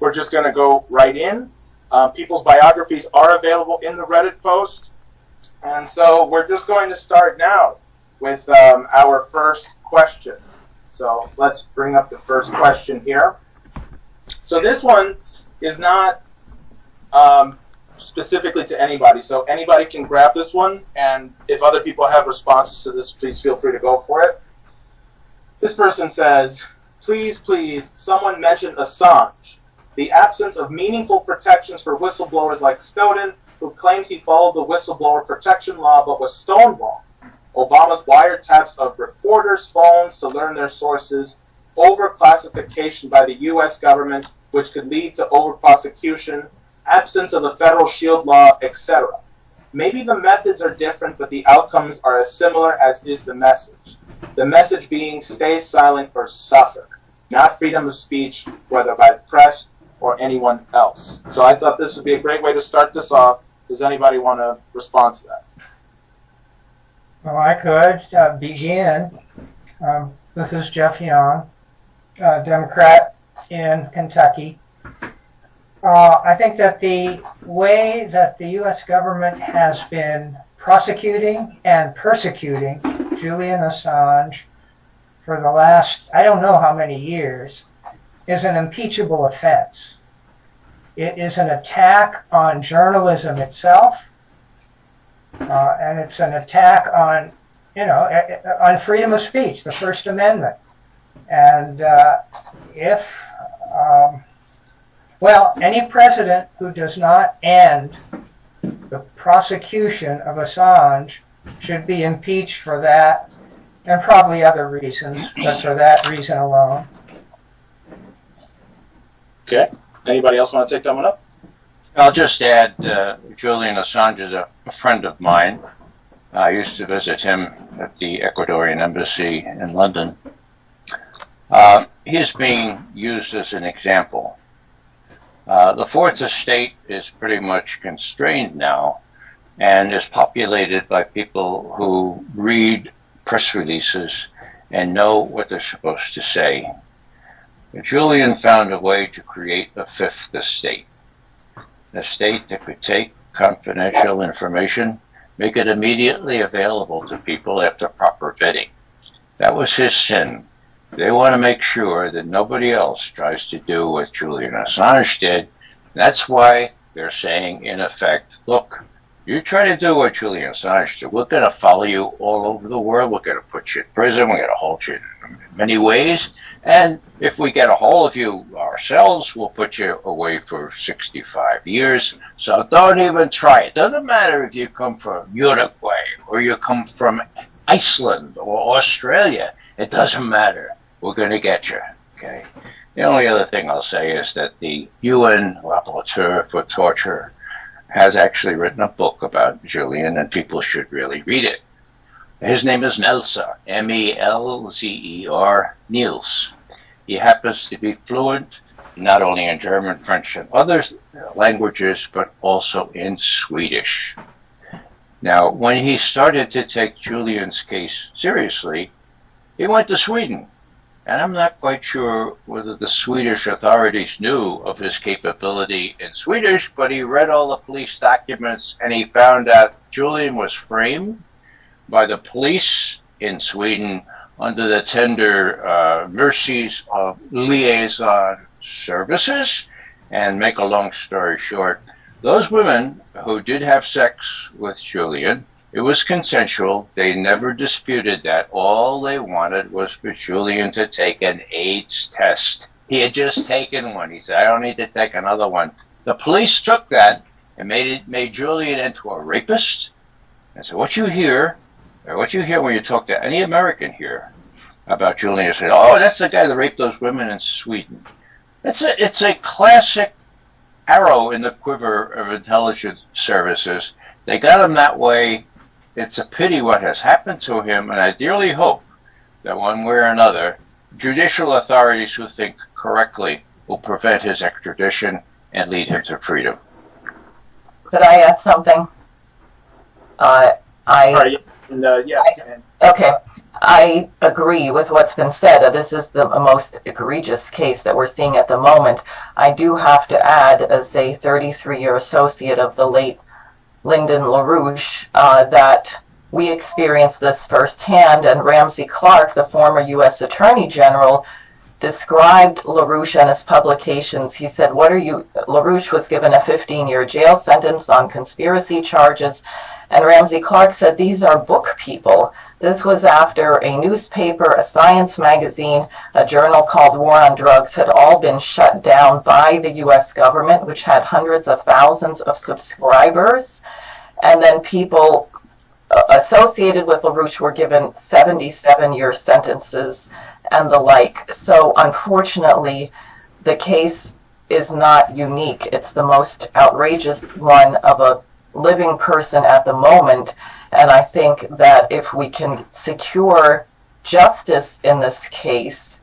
we're just going to go right in. People's biographies are available in the Reddit post. And so we're just going to start now with our first question. So let's bring up the first question here. So this one is not specifically to anybody. So anybody can grab this one, and if other people have responses to this, please feel free to go for it. This person says, please, someone mention Assange. The absence of meaningful protections for whistleblowers like Snowden, who claims he followed the whistleblower protection law but was stonewalled. Obama's wiretaps of reporters' phones to learn their sources, overclassification by the U.S. government, which could lead to overprosecution, absence of a federal shield law, etc. Maybe the methods are different, but the outcomes are as similar as is the message. The message being stay silent or suffer, not freedom of speech, whether by the press or anyone else. So I thought this would be a great way to start this off. Does anybody want to respond to that? Well, I could begin. This is Jeff Young, Democrat in Kentucky. I think that the way that the U.S. government has been prosecuting and persecuting Julian Assange for the last, I don't know how many years, is an impeachable offense. It is an attack on journalism itself, and it's an attack on, on freedom of speech, the First Amendment. And any president who does not end the prosecution of Assange should be impeached for that, and probably other reasons, but for that reason alone. Okay. Anybody else want to take that one up? I'll just add, Julian Assange is a friend of mine. I used to visit him at the Ecuadorian embassy in London. He is being used as an example. The Fourth Estate is pretty much constrained now and is populated by people who read press releases and know what they're supposed to say. Julian found a way to create a Fifth Estate, an estate that could take confidential information, make it immediately available to people after proper vetting. That was his sin. They want to make sure that nobody else tries to do what Julian Assange did. That's why they're saying, in effect, look, you try to do what Julian Assange did, we're going to follow you all over the world. We're going to put you in prison. We're going to hold you in many ways. And if we get a hold of you ourselves, we'll put you away for 65 years. So don't even try it. Doesn't matter if you come from Uruguay or you come from Iceland or Australia. It doesn't matter. We're going to get you. Okay. The only other thing I'll say is that the UN Rapporteur for Torture has actually written a book about Julian, and people should really read it. His name is Melzer, M-E-L-Z-E-R, Niels. He happens to be fluent not only in German, French, and other languages, but also in Swedish. Now, when he started to take Julian's case seriously, he went to Sweden. And I'm not quite sure whether the Swedish authorities knew of his capability in Swedish, but he read all the police documents and he found out Julian was framed by the police in Sweden under the tender mercies of liaison services. And make a long story short, those women who did have sex with Julian, it was consensual. They never disputed that. All they wanted was for Julian to take an AIDS test. He had just taken one. He said, I don't need to take another one. The police took that and made Julian into a rapist. And so what you hear when you talk to any American here about Julian, say, oh, that's the guy that raped those women in Sweden. It's a classic arrow in the quiver of intelligence services. They got him that way. It's a pity what has happened to him, and I dearly hope that one way or another, judicial authorities who think correctly will prevent his extradition and lead him to freedom. Could I add something? Yes. Okay. I agree with what's been said. This is the most egregious case that we're seeing at the moment. I do have to add, as a 33-year associate of the late Lyndon LaRouche, that we experienced this firsthand, and Ramsey Clark, the former U.S. Attorney General, described LaRouche and his publications. He said, LaRouche was given a 15-year jail sentence on conspiracy charges, and Ramsey Clark said, these are book people. This was after a newspaper, a science magazine, a journal called War on Drugs had all been shut down by the U.S. government, which had hundreds of thousands of subscribers. And then people associated with LaRouche were given 77-year sentences and the like. So unfortunately, the case is not unique. It's the most outrageous one of a living person at the moment. And I think that if we can secure justice in this case,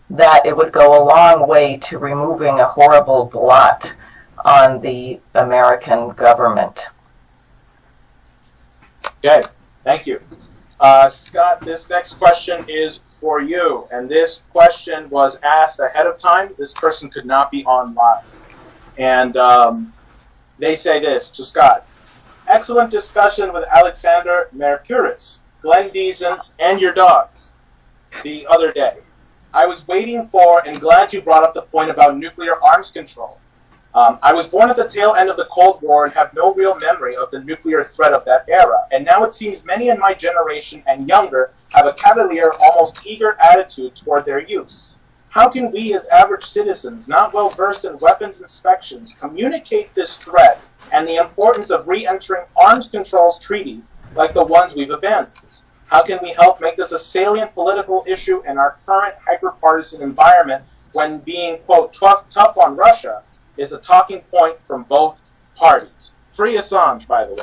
that it would go a long way to removing a horrible blot on the American government. Okay, thank you. Scott, this next question is for you, and this question was asked ahead of time. This person could not be on live. And they say this to Scott. Excellent discussion with Alexander Mercouris, Glenn Deason, and your dogs the other day. I was waiting for and glad you brought up the point about nuclear arms control. I was born at the tail end of the Cold War and have no real memory of the nuclear threat of that era, and now it seems many in my generation and younger have a cavalier, almost eager attitude toward their use. How can we as average citizens, not well versed in weapons inspections, communicate this threat and the importance of re-entering arms controls treaties like the ones we've abandoned? How can we help make this a salient political issue in our current hyper-partisan environment when being, quote, tough on Russia is a talking point from both parties? Free Assange, by the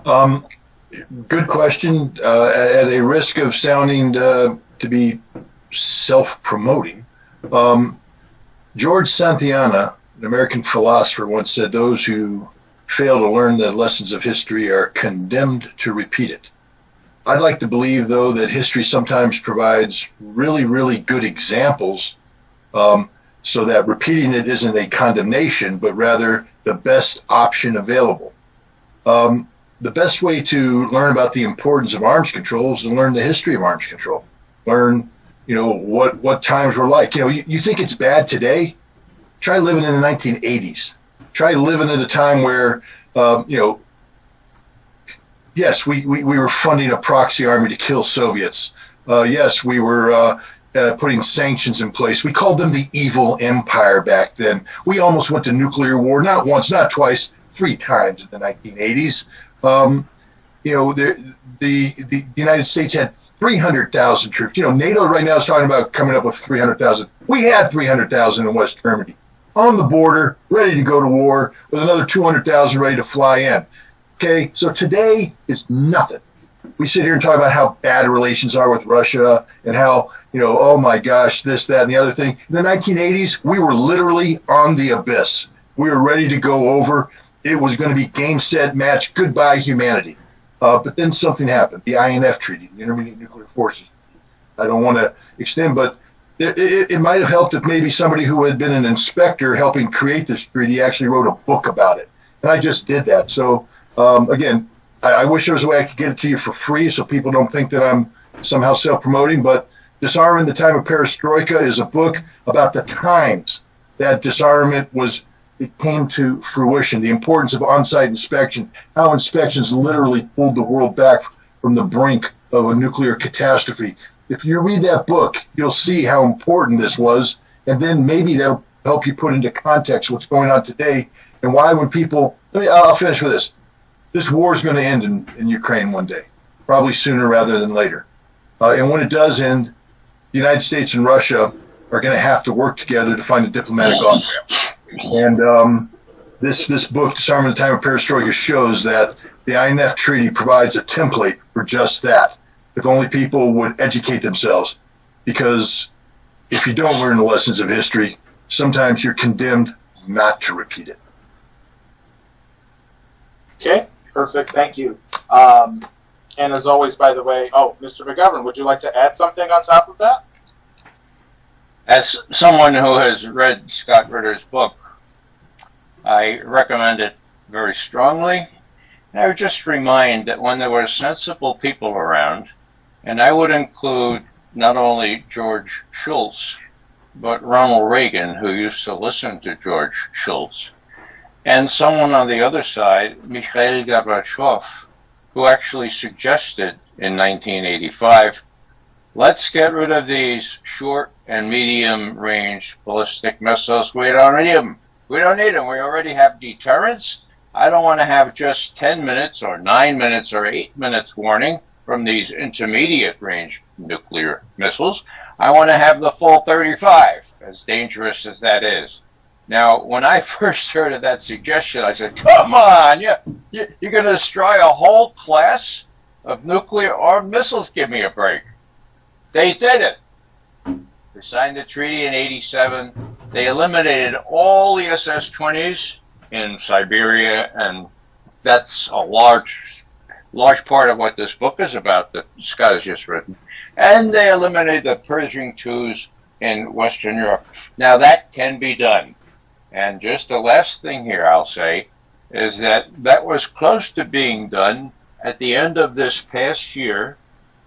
way. Good question. At a risk of sounding to be self-promoting, George Santayana, an American philosopher, once said, those who fail to learn the lessons of history are condemned to repeat it. I'd like to believe, though, that history sometimes provides really, really good examples, so that repeating it isn't a condemnation, but rather the best option available. The best way to learn about the importance of arms control is to learn the history of arms control. Learn, what times were like. You think it's bad today? Try living in the 1980s. Try living at a time where, yes, we were funding a proxy army to kill Soviets. Yes, we were putting sanctions in place. We called them the evil empire back then. We almost went to nuclear war, not once, not twice, 3 times in the 1980s. The United States had 300,000 troops. NATO right now is talking about coming up with 300,000. We had 300,000 in West Germany, on the border, ready to go to war, with another 200,000 ready to fly in. Okay, so today is nothing. We sit here and talk about how bad relations are with Russia and how, oh my gosh, this, that, and the other thing. In the 1980s, we were literally on the abyss. We were ready to go over. It was going to be game, set, match, goodbye humanity. But then something happened, the INF Treaty, the Intermediate Nuclear Forces. I don't want to extend, but it might have helped if maybe somebody who had been an inspector helping create this treaty actually wrote a book about it. And I just did that. So, again, I wish there was a way I could get it to you for free so people don't think that I'm somehow self-promoting, but Disarming the Time of Perestroika is a book about the times that disarmament it came to fruition, the importance of on-site inspection, how inspections literally pulled the world back from the brink of a nuclear catastrophe. If you read that book, you'll see how important this was, and then maybe that'll help you put into context what's going on today and why when people... I'll finish with this. This war is going to end in Ukraine one day, probably sooner rather than later. And when it does end, the United States and Russia are going to have to work together to find a diplomatic off-ramp. And this book, Disarming the Time of Perestroika, shows that the INF Treaty provides a template for just that, if only people would educate themselves. Because if you don't learn the lessons of history, sometimes you're condemned not to repeat it. Okay, perfect. Thank you. And as always, by the way, Mr. McGovern, would you like to add something on top of that? As someone who has read Scott Ritter's book, I recommend it very strongly. And I would just remind that when there were sensible people around, and I would include not only George Shultz, but Ronald Reagan, who used to listen to George Shultz, and someone on the other side, Mikhail Gorbachev, who actually suggested in 1985, let's get rid of these short and medium-range ballistic missiles. We don't need them. We don't need them. We already have deterrence. I don't want to have just 10 minutes or 9 minutes or 8 minutes warning from these intermediate-range nuclear missiles. I want to have the full 35, as dangerous as that is. Now, when I first heard of that suggestion, I said, come on, you're going to destroy a whole class of nuclear-armed missiles? Give me a break. They did it. They signed the treaty in 87. They eliminated all the SS-20s in Siberia, and that's a large part of what this book is about that Scott has just written. And they eliminated the Pershing IIs in Western Europe. Now that can be done. And just the last thing here I'll say is that was close to being done at the end of this past year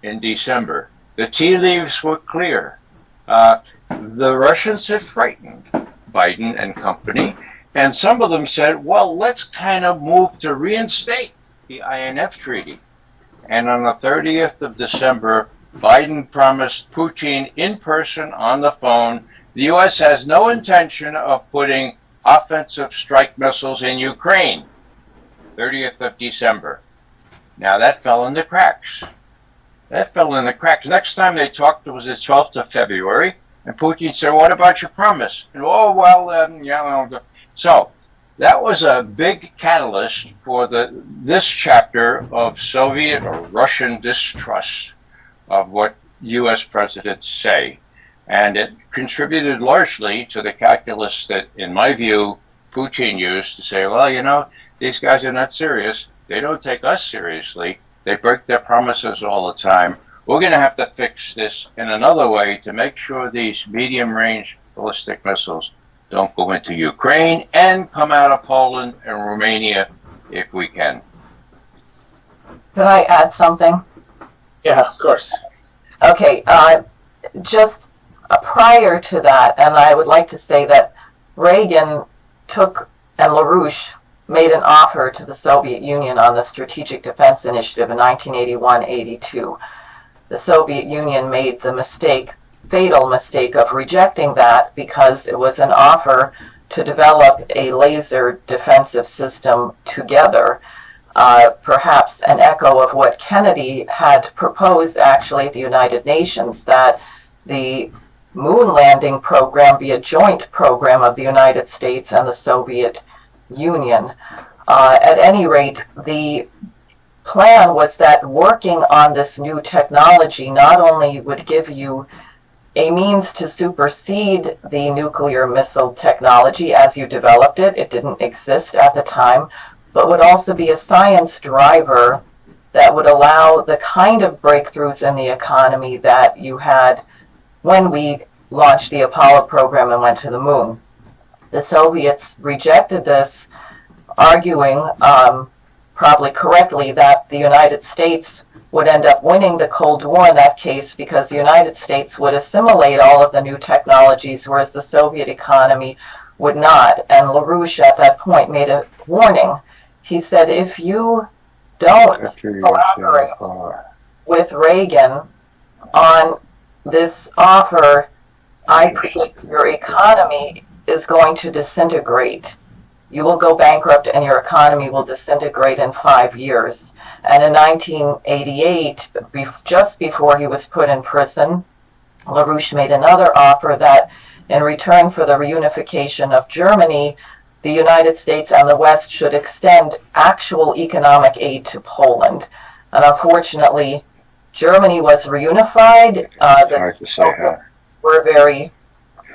in December. The tea leaves were clear. The Russians had frightened Biden and company, and some of them said, well, let's kind of move to reinstate the INF treaty. And on the 30th of December, Biden promised Putin in person on the phone, the U.S. has no intention of putting offensive strike missiles in Ukraine. 30th of December. Now that fell in the cracks. Next time they talked, it was the 12th of February, and Putin said, what about your promise? And, so that was a big catalyst for this chapter of Soviet or Russian distrust of what U.S. presidents say. And it contributed largely to the calculus that, in my view, Putin used to say, well, these guys are not serious. They don't take us seriously. They break their promises all the time. We're going to have to fix this in another way to make sure these medium-range ballistic missiles don't go into Ukraine and come out of Poland and Romania if we can. Can I add something? Yeah, of course. Okay, just prior to that, and I would like to say that Reagan and LaRouche made an offer to the Soviet Union on the Strategic Defense Initiative in 1981-82. The Soviet Union made the fatal mistake of rejecting that because it was an offer to develop a laser defensive system together, perhaps an echo of what Kennedy had proposed actually at the United Nations, that the moon landing program be a joint program of the United States and the Soviet Union. At any rate, the plan was that working on this new technology not only would give you a means to supersede the nuclear missile technology as you developed it, it didn't exist at the time, but would also be a science driver that would allow the kind of breakthroughs in the economy that you had when we launched the Apollo program and went to the moon. The Soviets rejected this, arguing, probably correctly, that the United States would end up winning the Cold War in that case because the United States would assimilate all of the new technologies, whereas the Soviet economy would not. And LaRouche at that point made a warning. He said, if you don't collaborate with Reagan on this offer, I predict your economy is going to disintegrate. You will go bankrupt and your economy will disintegrate in 5 years. And in 1988, just before he was put in prison, LaRouche made another offer that in return for the reunification of Germany, the United States and the West should extend actual economic aid to Poland. And unfortunately, Germany was reunified. The Soviets were very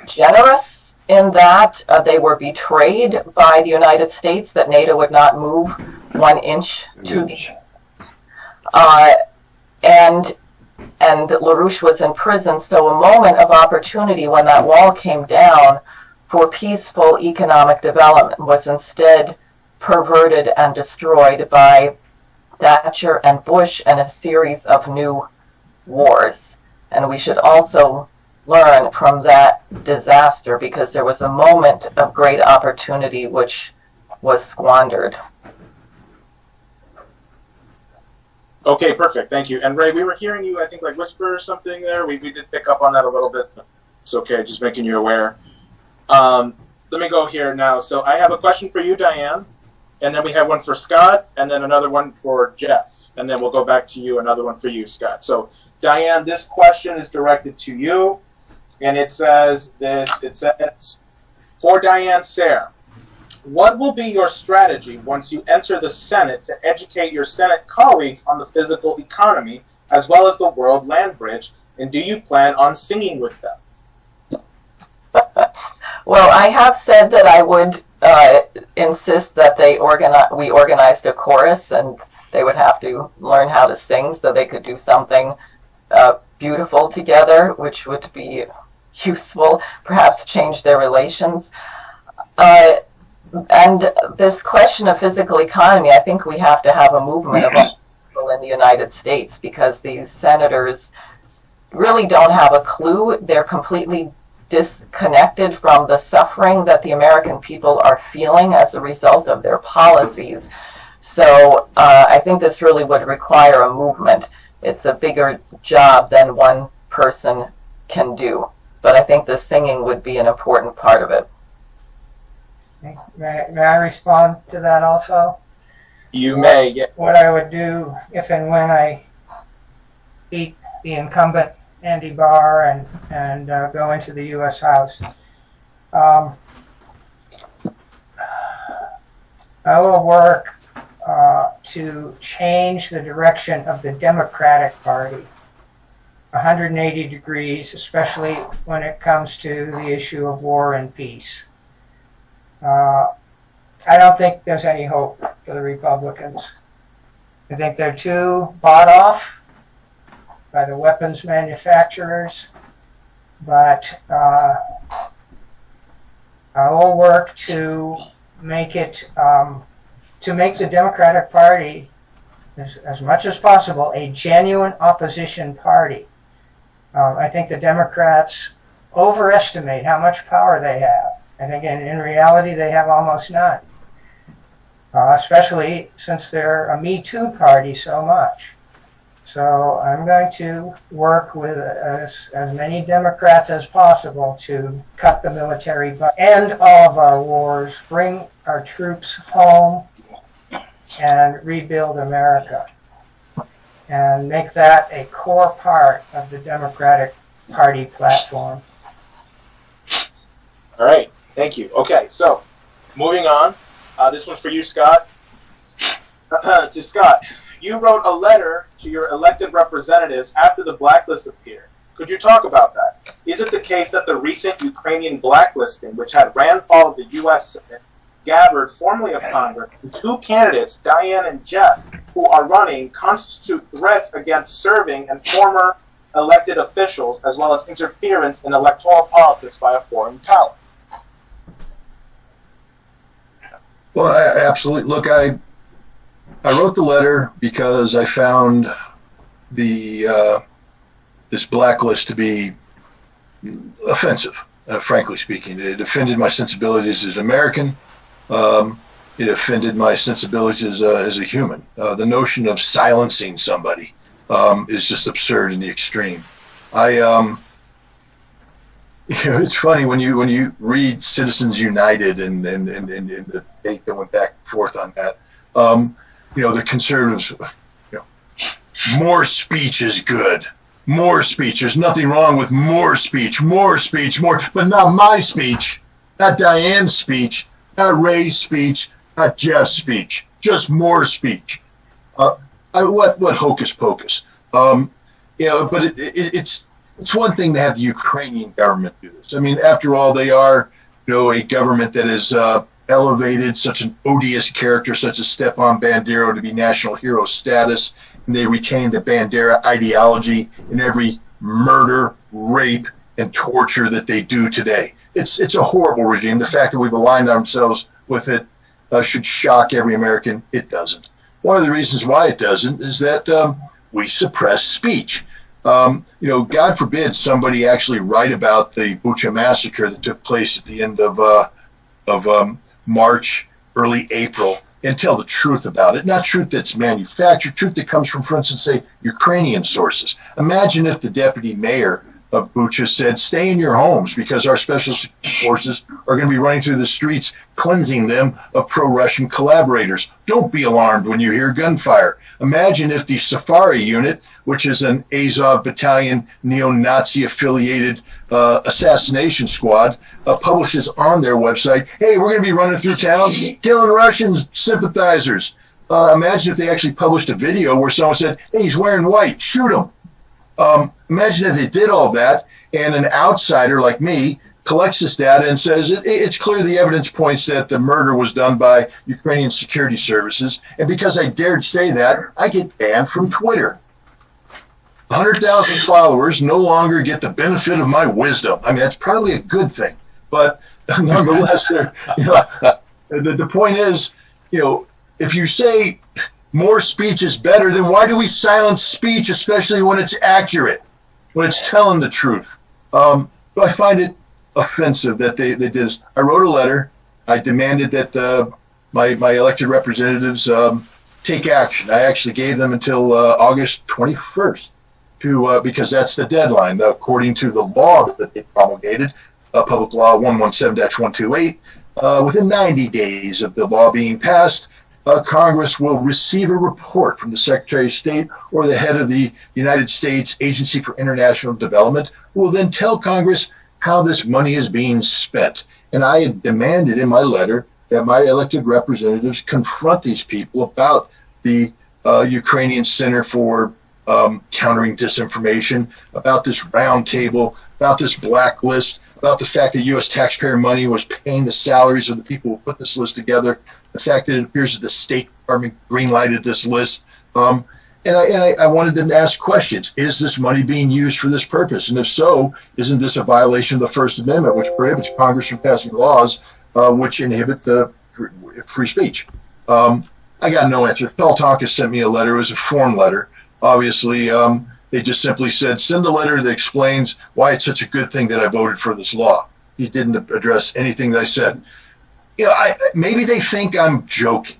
generous in that. They were betrayed by the United States that NATO would not move 1 inch to the And LaRouche was in prison, so a moment of opportunity when that wall came down for peaceful economic development was instead perverted and destroyed by Thatcher and Bush and a series of new wars. And we should also learn from that disaster, because there was a moment of great opportunity which was squandered. Okay, perfect. Thank you. And Ray, we were hearing you, I think, like whisper or something there. We did pick up on that a little bit. It's okay, just making you aware. Let me go here now. So I have a question for you, Diane, and then we have one for Scott, and then another one for Jeff, and then we'll go back to you, another one for you, Scott. So Diane, this question is directed to you, and it says this. It says, for Diane Sare, what will be your strategy once you enter the Senate to educate your Senate colleagues on the physical economy as well as the world land bridge, and do you plan on singing with them? Well, I have said that I would insist that we organized a chorus, and they would have to learn how to sing so they could do something beautiful together, which would be useful, perhaps change their relations. And this question of physical economy, I think we have to have a movement of people in the United States, because these senators really don't have a clue. They're completely disconnected from the suffering that the American people are feeling as a result of their policies. So I think this really would require a movement. It's a bigger job than one person can do. But I think the singing would be an important part of it. May I respond to that also? You may. Yeah. What I would do if and when I beat the incumbent Andy Barr and go into the U.S. House, I will work to change the direction of the Democratic Party 180 degrees, especially when it comes to the issue of war and peace. I don't think there's any hope for the Republicans. I think they're too bought off by the weapons manufacturers, but I will work to make it, to make the Democratic Party, as much as possible, a genuine opposition party. I think the Democrats overestimate how much power they have. I think in reality they have almost none, especially since they're a Me Too party so much. So I'm going to work with as many Democrats as possible to cut the military budget, end all of our wars, bring our troops home, and rebuild America, and make that a core part of the Democratic Party platform. All right. Thank you. Okay, so moving on. This one's for you, Scott. To Scott, you wrote a letter to your elected representatives after the blacklist appeared. Could you talk about that? Is it the case that the recent Ukrainian blacklisting, which had Rand Paul of the U.S. Senate, Gabbard, formerly of Congress, and two candidates, Diane and Jeff, who are running, constitute threats against serving and former elected officials, as well as interference in electoral politics by a foreign power? Well, absolutely. Look, I wrote the letter because I found the this blacklist to be offensive, frankly speaking. It offended my sensibilities as an American. It offended my sensibilities as a human. The notion of silencing somebody is just absurd in the extreme. It's funny when you read Citizens United and the debate that went back and forth on that. The conservatives, more speech is good. More speech. There's nothing wrong with more speech, more, but not my speech, not Diane's speech, not Ray's speech, not Jeff's speech. Just more speech. What hocus pocus? But it's one thing to have the Ukrainian government do this. I mean, after all, they are, a government that has elevated such an odious character such as Stepan Bandero to be national hero status, and and they retain the Bandera ideology in every murder, rape, and torture that they do today. It's a horrible regime. The fact that we've aligned ourselves with it should shock every American. It doesn't. One of the reasons why it doesn't is that we suppress speech. God forbid somebody actually write about the Bucha massacre that took place at the end of March, early April, and tell the truth about it. Not truth that's manufactured, truth that comes from, for instance, say, Ukrainian sources. Imagine if the deputy mayor of Bucha said, stay in your homes because our special forces are going to be running through the streets, cleansing them of pro-Russian collaborators. Don't be alarmed when you hear gunfire. Imagine if the Safari unit, which is an Azov battalion neo-Nazi affiliated assassination squad, publishes on their website, hey, we're going to be running through town killing Russian sympathizers. Imagine if they actually published a video where someone said, hey, he's wearing white, shoot him. Imagine if they did all that and an outsider like me collects this data and says it's clear the evidence points that the murder was done by Ukrainian security services. And because I dared say that, I get banned from Twitter. 100,000 followers no longer get the benefit of my wisdom. I mean, that's probably a good thing. But nonetheless, the point is, if you say more speech is better, then why do we silence speech, especially when it's accurate, when it's telling the truth? But I find it offensive that they did this. I wrote a letter. I demanded that my elected representatives take action. I actually gave them until August 21st because that's the deadline, according to the law that they promulgated, Public Law 117-128. Within 90 days of the law being passed, Congress will receive a report from the Secretary of State or the head of the United States Agency for International Development, who will then tell Congress how this money is being spent. And I had demanded in my letter that my elected representatives confront these people about the Ukrainian Center for Countering Disinformation, about this roundtable, about this blacklist, about the fact that U.S. taxpayer money was paying the salaries of the people who put this list together, the fact that it appears that the State Department greenlighted this list. And I wanted them to ask questions. Is this money being used for this purpose? And if so, isn't this a violation of the First Amendment, which prohibits Congress from passing laws which inhibit the free speech? I got no answer. Peltonka sent me a letter. It was a form letter. Obviously, they just simply said, send a letter that explains why it's such a good thing that I voted for this law. He didn't address anything that I said. Maybe they think I'm joking.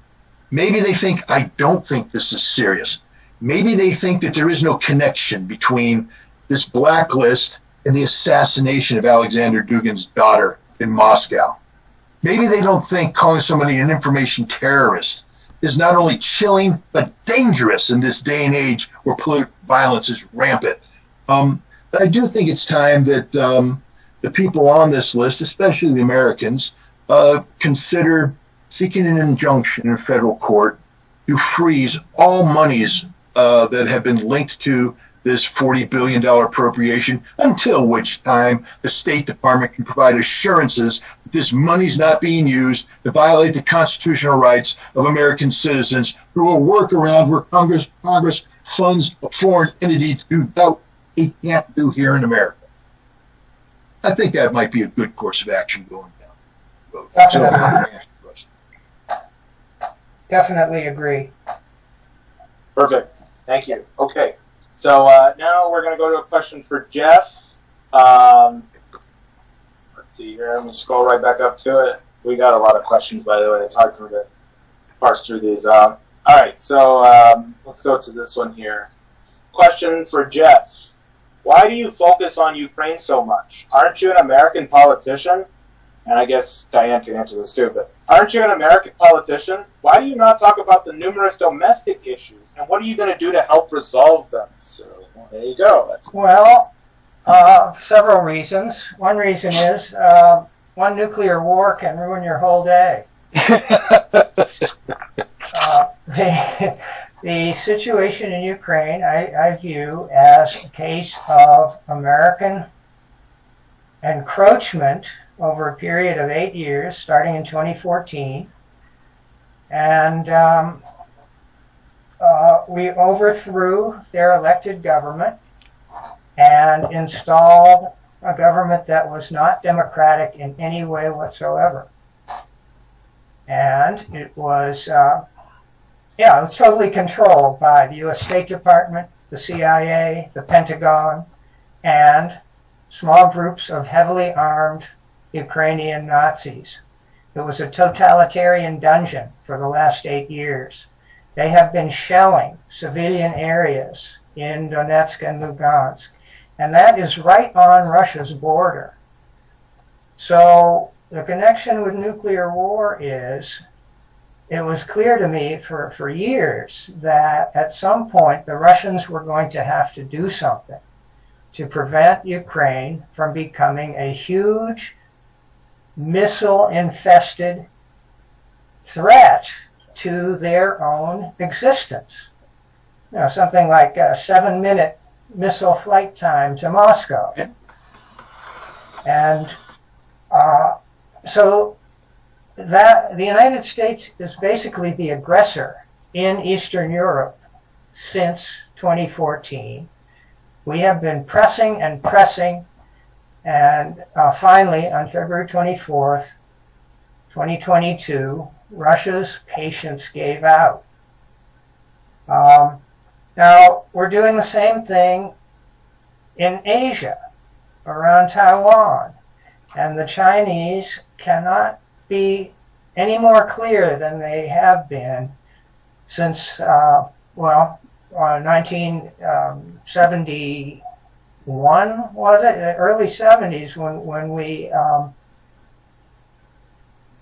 Maybe they think I don't think this is serious. Maybe they think that there is no connection between this blacklist and the assassination of Alexander Dugin's daughter in Moscow. Maybe they don't think calling somebody an information terrorist is not only chilling, but dangerous in this day and age where political violence is rampant. But I do think it's time that the people on this list, especially the Americans, consider seeking an injunction in a federal court to freeze all monies that have been linked to this $40 billion appropriation, until which time the State Department can provide assurances that this money's not being used to violate the constitutional rights of American citizens through a workaround where Congress funds a foreign entity to do that it can't do here in America. I think that might be a good course of action going down. Definitely agree. Perfect. Thank you. Okay. So now we're going to go to a question for Jeff. Let's see here. Let me scroll right back up to it. We got a lot of questions, by the way. It's hard for me to parse through these. All right. So let's go to this one here. Question for Jeff. Why do you focus on Ukraine so much? Aren't you an American politician? And I guess Diane can answer this too, but aren't you an American politician? Why do you not talk about the numerous domestic issues, and what are you going to do to help resolve them? So, there you go. Well, several reasons. One reason is one nuclear war can ruin your whole day. The situation in Ukraine I view as a case of American encroachment over a period of 8 years, starting in 2014, and we overthrew their elected government and installed a government that was not democratic in any way whatsoever. And it was, it was totally controlled by the U.S. State Department, the CIA, the Pentagon, and small groups of heavily armed Ukrainian Nazis. It was a totalitarian dungeon for the last 8 years. They have been shelling civilian areas in Donetsk and Lugansk, and that is right on Russia's border. So the connection with nuclear war is, it was clear to me for years that at some point the Russians were going to have to do something to prevent Ukraine from becoming a huge missile-infested threat to their own existence. You know, something like a 7-minute missile flight time to Moscow. Yeah. And so that the United States is basically the aggressor in Eastern Europe since 2014. We have been pressing and pressing, and finally, on February 24th, 2022, Russia's patience gave out. Now, we're doing the same thing in Asia, around Taiwan, and the Chinese cannot be any more clear than they have been since, 1971, was it? The early 70s, when we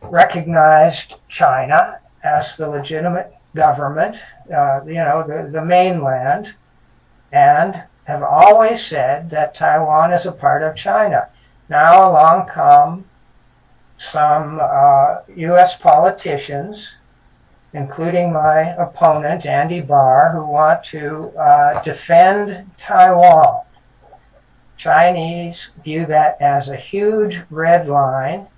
recognized China as the legitimate government, the mainland, and have always said that Taiwan is a part of China. Now along come some U.S. politicians, including my opponent, Andy Barr, who want to defend Taiwan. Chinese view that as a huge red line,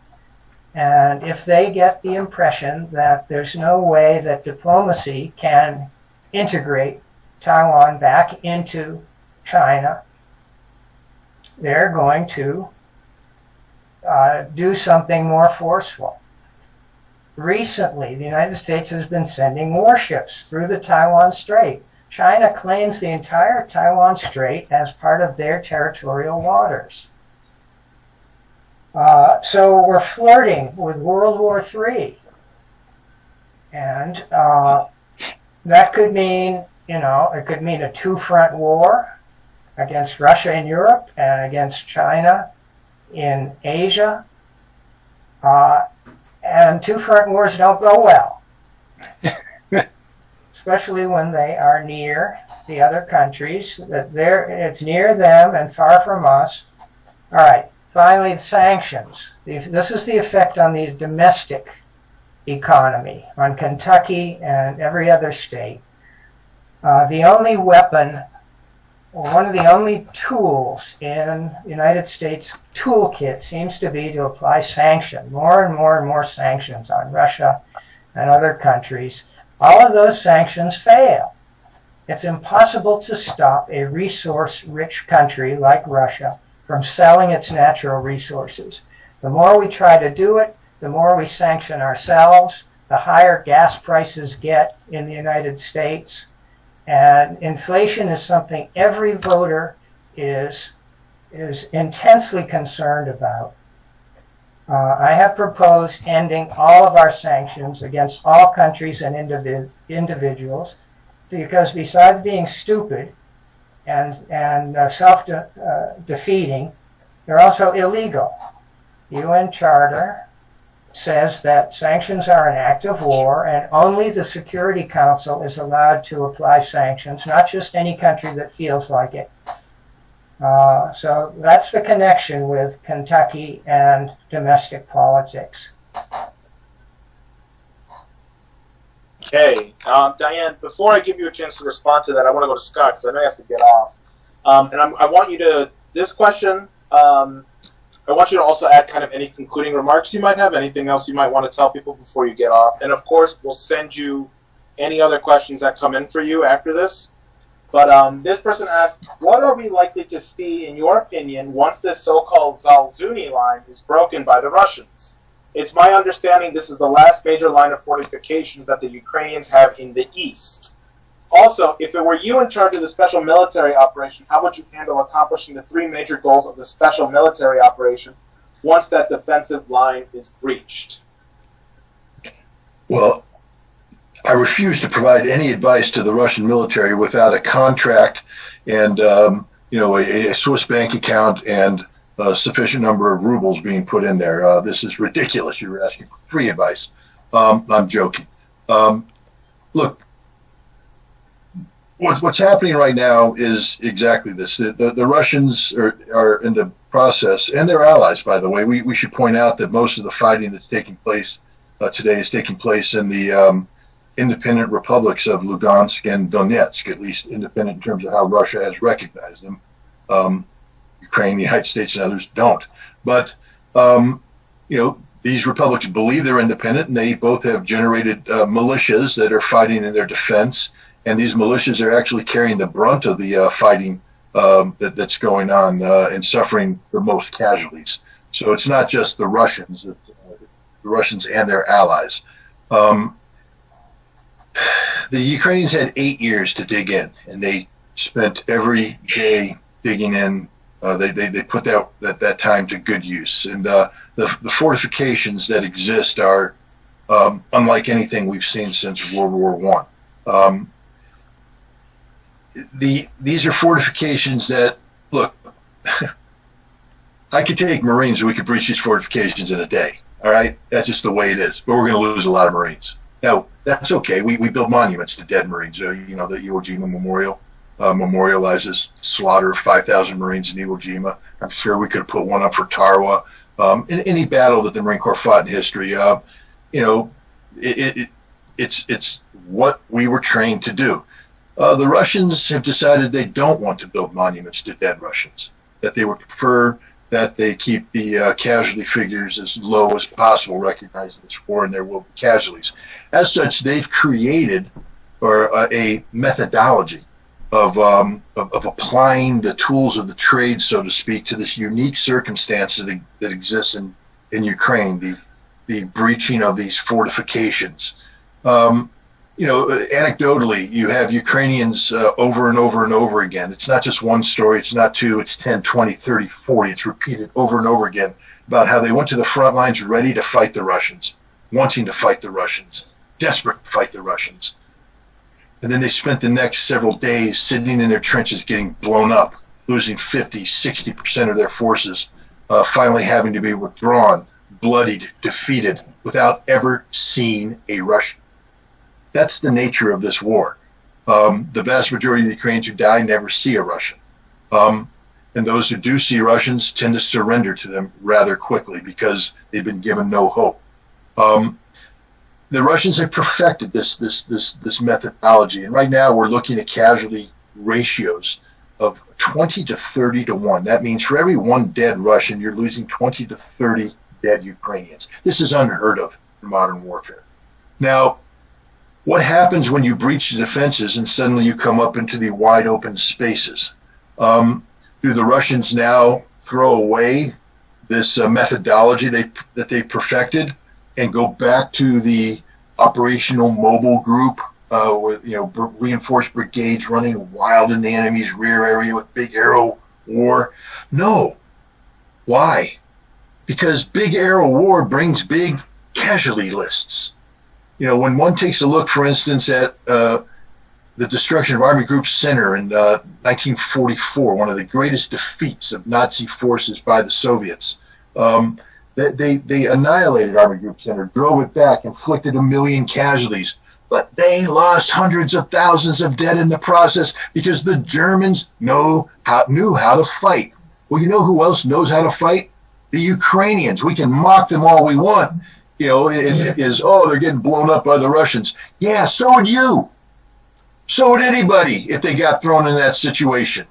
and if they get the impression that there's no way that diplomacy can integrate Taiwan back into China, they're going to do something more forceful. Recently, the United States has been sending warships through the Taiwan Strait. China claims the entire Taiwan Strait as part of their territorial waters. So we're flirting with World War III. And that could mean, it could mean a two-front war against Russia in Europe and against China in Asia. And two-front wars don't go well, especially when they are near the other countries. It's near them and far from us. All right, finally, the sanctions. This is the effect on the domestic economy, on Kentucky and every other state. The only weapon, or one of the only tools in the United States toolkit seems to be to apply sanctions, more and more and more sanctions on Russia and other countries. All of those sanctions fail. It's impossible to stop a resource-rich country like Russia from selling its natural resources. The more we try to do it, the more we sanction ourselves, the higher gas prices get in the United States. And inflation is something every voter is intensely concerned about. I have proposed ending all of our sanctions against all countries and individuals, because besides being stupid and self-defeating, they're also illegal. The UN Charter says that sanctions are an act of war, and only the Security Council is allowed to apply sanctions, not just any country that feels like it. So that's the connection with Kentucky and domestic politics. Okay, Diane, before I give you a chance to respond to that, I want to go to Scott, because I know he has to get off. And I want you to, this question, I want you to also add kind of any concluding remarks you might have, anything else you might want to tell people before you get off. And of course, we'll send you any other questions that come in for you after this. But this person asked, what are we likely to see, in your opinion, once this so-called Zalzuni line is broken by the Russians? It's my understanding this is the last major line of fortifications that the Ukrainians have in the east. Also, if it were you in charge of the special military operation, how would you handle accomplishing the 3 major goals of the special military operation once that defensive line is breached? Well, I refuse to provide any advice to the Russian military without a contract and a Swiss bank account and a sufficient number of rubles being put in there. This is ridiculous. You're asking for free advice. I'm joking. Look, what's happening right now is exactly this. The Russians are in the process, and their allies, by the way. We should point out that most of the fighting that's taking place today is taking place in the independent republics of Lugansk and Donetsk, at least independent in terms of how Russia has recognized them. Ukraine, the United States, and others don't. But, these republics believe they're independent, and they both have generated militias that are fighting in their defense, and these militias are actually carrying the brunt of the fighting that's going on and suffering the most casualties. So it's not just the Russians, it's the Russians and their allies. The Ukrainians had 8 years to dig in, and they spent every day digging in. They put that time to good use. And the fortifications that exist are unlike anything we've seen since World War I. These are fortifications that, look, I could take Marines and we could breach these fortifications in a day. All right? That's just the way it is. But we're going to lose a lot of Marines. Now, that's okay. We build monuments to dead Marines. The Iwo Jima Memorial memorializes slaughter of 5,000 Marines in Iwo Jima. I'm sure we could have put one up for Tarawa. In any battle that the Marine Corps fought in history, it's what we were trained to do. The Russians have decided they don't want to build monuments to dead Russians, that they would prefer that they keep the casualty figures as low as possible, recognizing this war and there will be casualties. As such, they've created a methodology of applying the tools of the trade, so to speak, to this unique circumstance that exists in Ukraine, the breaching of these fortifications. Anecdotally, you have Ukrainians over and over and over again. It's not just one story, it's not 2, it's 10, 20, 30, 40. It's repeated over and over again about how they went to the front lines ready to fight the Russians, wanting to fight the Russians, desperate to fight the Russians. And then they spent the next several days sitting in their trenches getting blown up, losing 50, 60% of their forces, finally having to be withdrawn, bloodied, defeated, without ever seeing a Russian. That's the nature of this war. The vast majority of the Ukrainians who die never see a Russian. And those who do see Russians tend to surrender to them rather quickly because they've been given no hope. The Russians have perfected this methodology, and right now we're looking at casualty ratios of 20 to 30 to 1. That means for every one dead Russian, you're losing 20 to 30 dead Ukrainians. This is unheard of in modern warfare. Now, what happens when you breach the defenses and suddenly you come up into the wide open spaces? Do the Russians now throw away this methodology that they perfected and go back to the operational mobile group with reinforced brigades running wild in the enemy's rear area with big arrow war? No. Why? Because big arrow war brings big casualty lists. When one takes a look, for instance, at the destruction of Army Group Center in 1944, one of the greatest defeats of Nazi forces by the Soviets, they annihilated Army Group Center, drove it back, inflicted 1 million casualties, but they lost hundreds of thousands of dead in the process because the Germans knew how to fight. Well, you know who else knows how to fight? The Ukrainians. We can mock them all we want. They're getting blown up by the Russians. Yeah, so would you. So would anybody if they got thrown in that situation.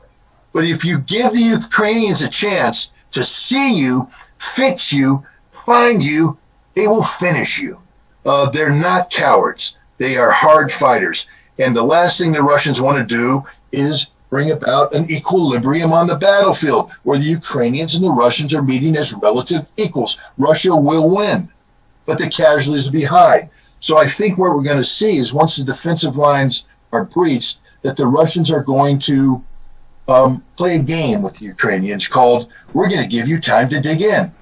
But if you give the Ukrainians a chance to see you, fix you, find you, they will finish you. They're not cowards. They are hard fighters. And the last thing the Russians want to do is bring about an equilibrium on the battlefield where the Ukrainians and the Russians are meeting as relative equals. Russia will win, but the casualties will be high. So I think what we're going to see is once the defensive lines are breached, that the Russians are going to play a game with the Ukrainians called, we're going to give you time to dig in.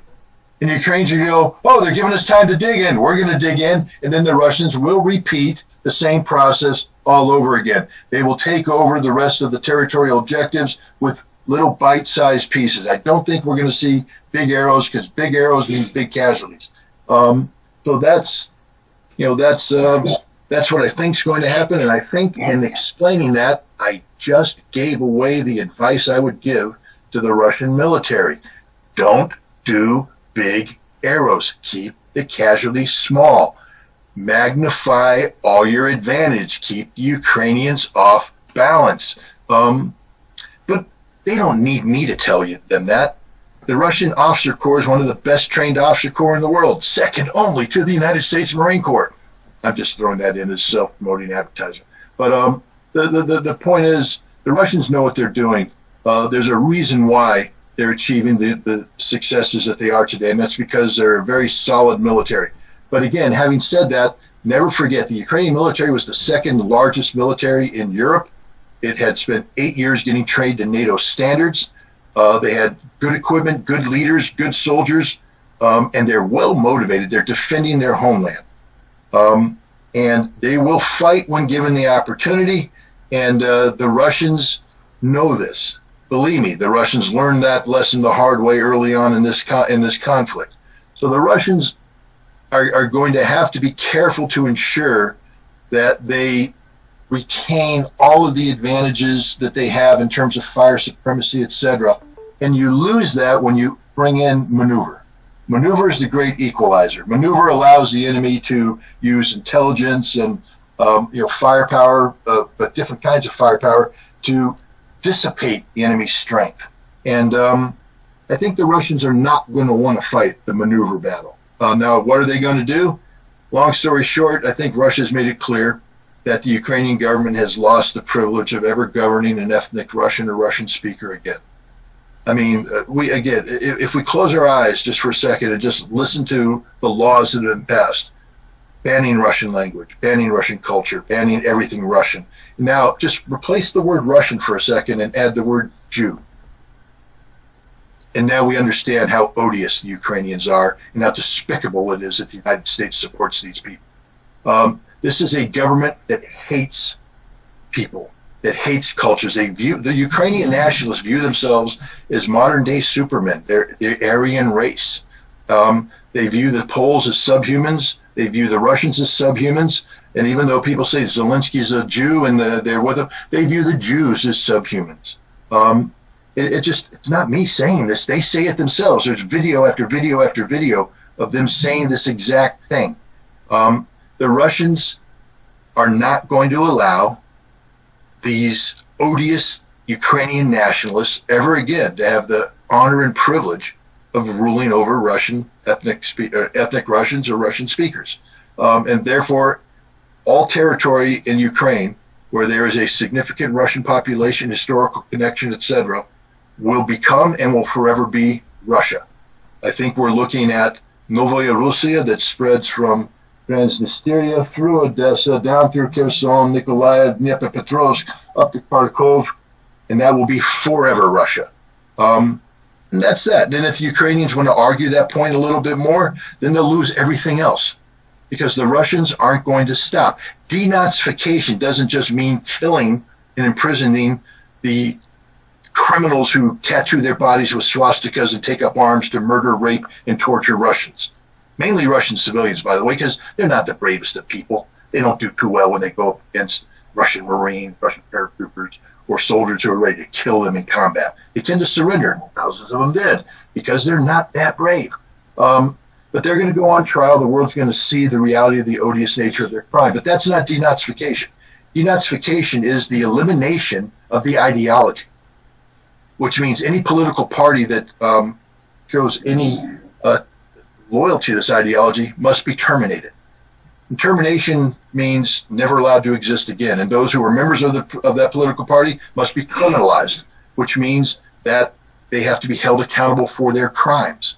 And the Ukrainians will go, oh, they're giving us time to dig in. We're going to dig in. And then the Russians will repeat the same process all over again. They will take over the rest of the territorial objectives with little bite-sized pieces. I don't think we're going to see big arrows because big arrows mean big casualties. So that's what I think is going to happen. And I think in explaining that, I just gave away the advice I would give to the Russian military. Don't do big arrows. Keep the casualties small. Magnify all your advantage. Keep the Ukrainians off balance. But they don't need me to tell them that. The Russian officer corps is one of the best trained officer corps in the world, second only to the United States Marine Corps. I'm just throwing that in as self-promoting advertising. But the point is, the Russians know what they're doing. There's a reason why they're achieving the successes that they are today, and that's because they're a very solid military. But again, having said that, never forget the Ukrainian military was the second largest military in Europe. It had spent 8 years getting trained to NATO standards. They had good equipment, good leaders, good soldiers, and they're well motivated. They're defending their homeland. And they will fight when given the opportunity, and the Russians know this. Believe me, the Russians learned that lesson the hard way early on in this conflict. So the Russians are going to have to be careful to ensure that they retain all of the advantages that they have in terms of fire supremacy, etc. And you lose that when you bring in maneuver. Maneuver is the great equalizer. Maneuver allows the enemy to use intelligence and firepower, but different kinds of firepower to dissipate the enemy's strength. And I think the Russians are not going to want to fight the maneuver battle. Now, what are they going to do? Long story short, I think Russia's made it clear that the Ukrainian government has lost the privilege of ever governing an ethnic Russian or Russian speaker again. I mean, if we close our eyes just for a second and just listen to the laws that have been passed, banning Russian language, banning Russian culture, banning everything Russian. Now, just replace the word Russian for a second and add the word Jew. And now we understand how odious the Ukrainians are and how despicable it is that the United States supports these people. This is a government that hates people, that hates cultures. The Ukrainian nationalists view themselves as modern-day supermen. They're the Aryan race. They view the Poles as subhumans. They view the Russians as subhumans. And even though people say Zelensky's a Jew and they're with him, they view the Jews as subhumans. It's not me saying this. They say it themselves. There's video after video after video of them saying this exact thing. The Russians are not going to allow these odious Ukrainian nationalists ever again to have the honor and privilege of ruling over Russian ethnic Russians or Russian speakers. And therefore, all territory in Ukraine where there is a significant Russian population, historical connection, etc., will become and will forever be Russia. I think we're looking at Novaya Russia that spreads from Transnistria through Odessa, down through Kherson, Nikolaev, Dnipropetrovsk, up to Kharkov, and that will be forever Russia. And that's that. And then if the Ukrainians want to argue that point a little bit more, then they'll lose everything else because the Russians aren't going to stop. Denazification doesn't just mean killing and imprisoning the criminals who tattoo their bodies with swastikas and take up arms to murder, rape, and torture Russians. Mainly Russian civilians, by the way, because they're not the bravest of people. They don't do too well when they go up against Russian Marines, Russian paratroopers, or soldiers who are ready to kill them in combat. They tend to surrender. Thousands of them did, because they're not that brave. But they're going to go on trial. The world's going to see the reality of the odious nature of their crime. But that's not denazification. Denazification is the elimination of the ideology, which means any political party that shows any loyalty to this ideology must be terminated. And termination means never allowed to exist again. And those who are members of that political party must be criminalized, which means that they have to be held accountable for their crimes.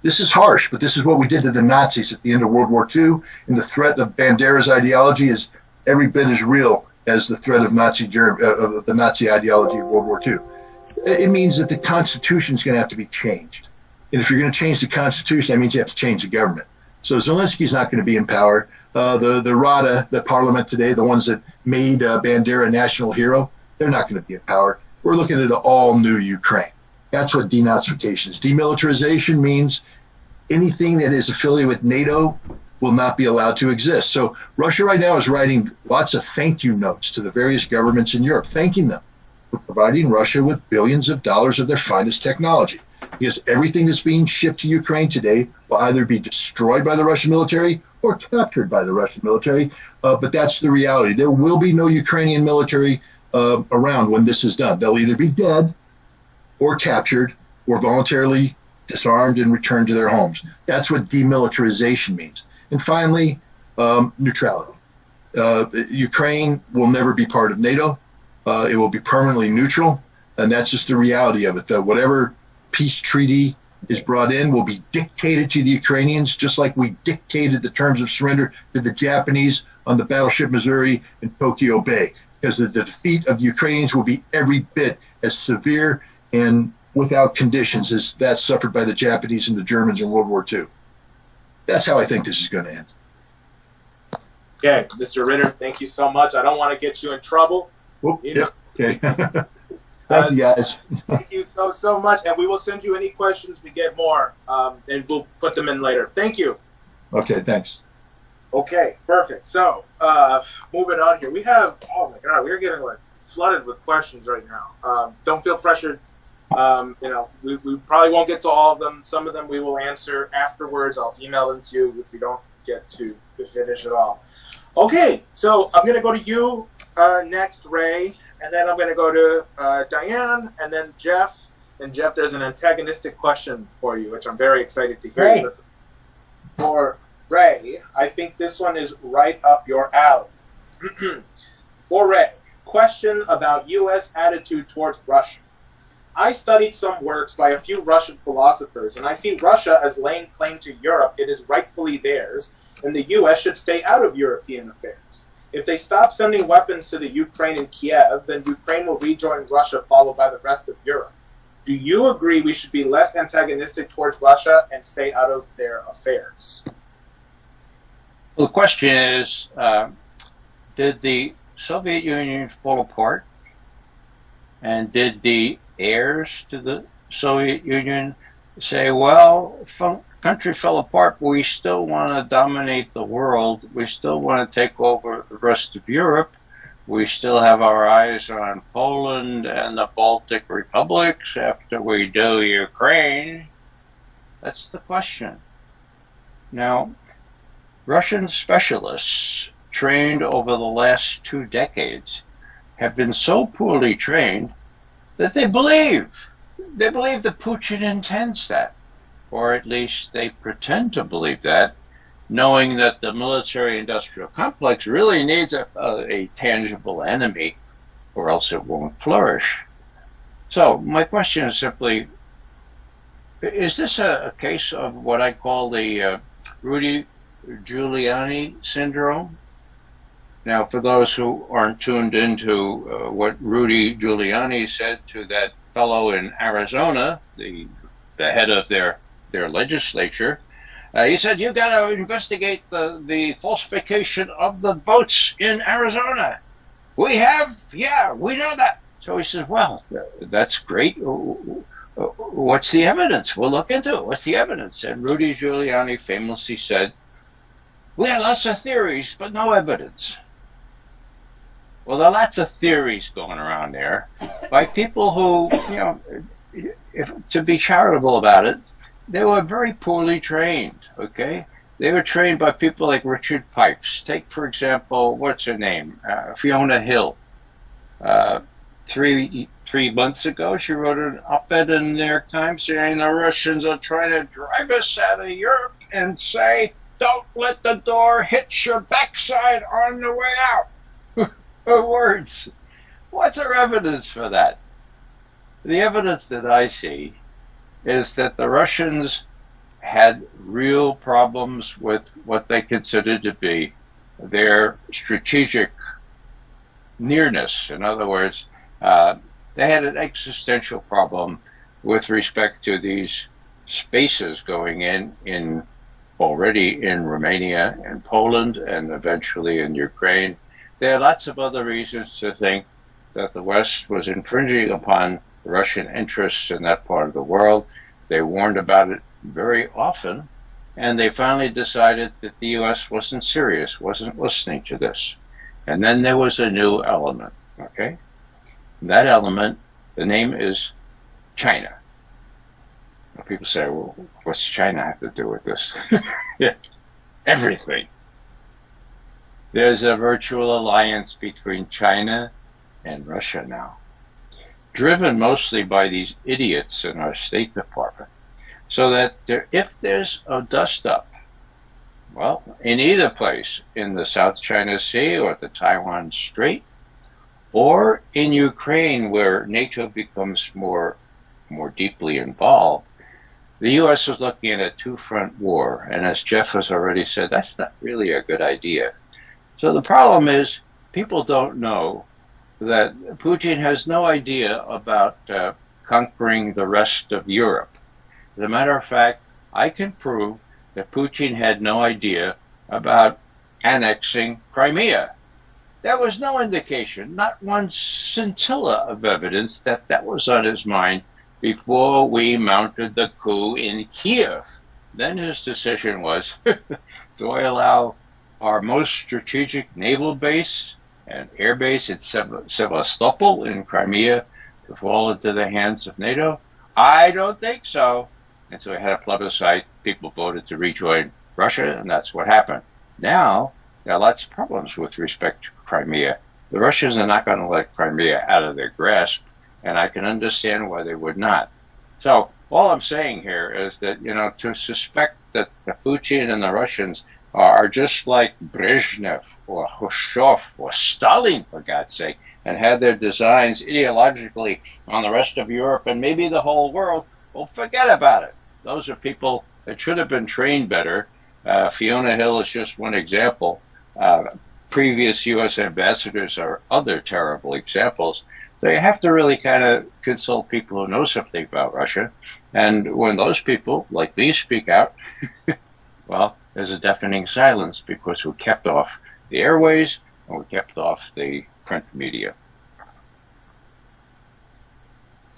This is harsh, but this is what we did to the Nazis at the end of World War II. And the threat of Bandera's ideology is every bit as real as the threat of the Nazi ideology of World War II. It means that the Constitution is going to have to be changed. And if you're going to change the Constitution, that means you have to change the government. So Zelensky's not going to be in power. The Rada, the parliament today, the ones that made Bandera a national hero, they're not going to be in power. We're looking at an all-new Ukraine. That's what denazification is. Demilitarization means anything that is affiliated with NATO will not be allowed to exist. So Russia right now is writing lots of thank you notes to the various governments in Europe, thanking them for providing Russia with billions of dollars of their finest technology. Because everything that's being shipped to Ukraine today will either be destroyed by the Russian military or captured by the Russian military. But that's the reality. There will be no Ukrainian military around when this is done. They'll either be dead or captured or voluntarily disarmed and returned to their homes. That's what demilitarization means. And finally, neutrality. Ukraine will never be part of NATO. It will be permanently neutral, and that's just the reality of it. Whatever peace treaty is brought in will be dictated to the Ukrainians, just like we dictated the terms of surrender to the Japanese on the battleship Missouri in Tokyo Bay, because the defeat of the Ukrainians will be every bit as severe and without conditions as that suffered by the Japanese and the Germans in World War II. That's how I think this is going to end. Okay, Mr. Ritter, thank you so much. I don't want to get you in trouble. Whoop, yep, okay. Thank you, guys. Thank you so much, and we will send you any questions we get more, and we'll put them in later. Thank you. Okay, thanks. Okay, perfect. So, moving on here, we have, oh my God, we're getting like flooded with questions right now. Don't feel pressured. We probably won't get to all of them. Some of them we will answer afterwards. I'll email them to you if we don't get to finish it all. Okay, so I'm going to go to you next, Ray, and then I'm going to go to Diane, and then Jeff. And Jeff, there's an antagonistic question for you, which I'm very excited to hear. Great. For Ray, I think this one is right up your alley. For Ray, question about U.S. attitude towards Russia. I studied some works by a few Russian philosophers, and I see Russia as laying claim to Europe. It is rightfully theirs, and the U.S. should stay out of European affairs. If they stop sending weapons to the Ukraine and Kiev, then Ukraine will rejoin Russia, followed by the rest of Europe. Do you agree we should be less antagonistic towards Russia and stay out of their affairs? Well, the question is, did the Soviet Union fall apart? And did the heirs to the Soviet Union say, well, country fell apart, but we still want to dominate the world. We still want to take over the rest of Europe. We still have our eyes on Poland and the Baltic republics after we do Ukraine. That's the question. Now, Russian specialists trained over the last 2 decades have been so poorly trained that they believe that Putin intends that, or at least they pretend to believe that, knowing that the military-industrial complex really needs a tangible enemy, or else it won't flourish. So my question is simply, is this a case of what I call the Rudy Giuliani syndrome? Now, for those who aren't tuned into what Rudy Giuliani said to that fellow in Arizona, the head of their legislature, he said, you got to investigate the falsification of the votes in Arizona. We have, yeah, we know that. So he says, well, that's great. What's the evidence? We'll look into it. What's the evidence? And Rudy Giuliani famously said, we had lots of theories, but no evidence. Well, there are lots of theories going around there by people who, to be charitable about it, they were very poorly trained, okay? They were trained by people like Richard Pipes. Take, for example, what's her name? Fiona Hill. 3 months ago, she wrote an op-ed in the New York Times saying the Russians are trying to drive us out of Europe and say, don't let the door hit your backside on the way out. Words. What's our evidence for that? The evidence that I see is that the Russians had real problems with what they considered to be their strategic nearness. In other words, they had an existential problem with respect to these spaces going in already in Romania and Poland and eventually in Ukraine. There are lots of other reasons to think that the West was infringing upon Russian interests in that part of the world. They warned about it very often, and they finally decided that the U.S. wasn't serious, wasn't listening to this. And then there was a new element, okay? That element, the name is China. People say, well, what's China have to do with this? Yeah, everything. There's a virtual alliance between China and Russia now, driven mostly by these idiots in our State Department. So that if there's a dust-up, well, in either place, in the South China Sea or the Taiwan Strait, or in Ukraine where NATO becomes more deeply involved, the U.S. is looking at a two-front war, and as Jeff has already said, that's not really a good idea. So the problem is, people don't know that Putin has no idea about conquering the rest of Europe. As a matter of fact, I can prove that Putin had no idea about annexing Crimea. There was no indication, not one scintilla of evidence that that was on his mind before we mounted the coup in Kiev. Then his decision was, do I allow our most strategic naval base and air base at Sevastopol in Crimea to fall into the hands of NATO? I don't think so. And so we had a plebiscite. People voted to rejoin Russia, and that's what happened. Now, there are lots of problems with respect to Crimea. The Russians are not going to let Crimea out of their grasp, and I can understand why they would not. So all I'm saying here is that, to suspect that the Putin and the Russians are just like Brezhnev or Khrushchev or Stalin, for God's sake, and had their designs ideologically on the rest of Europe and maybe the whole world, well, forget about it. Those are people that should have been trained better. Fiona Hill is just one example. Previous U.S. ambassadors are other terrible examples. They have to really kind of consult people who know something about Russia. And when those people, like these, speak out, well, there's a deafening silence because we kept off the airways and we kept off the print media.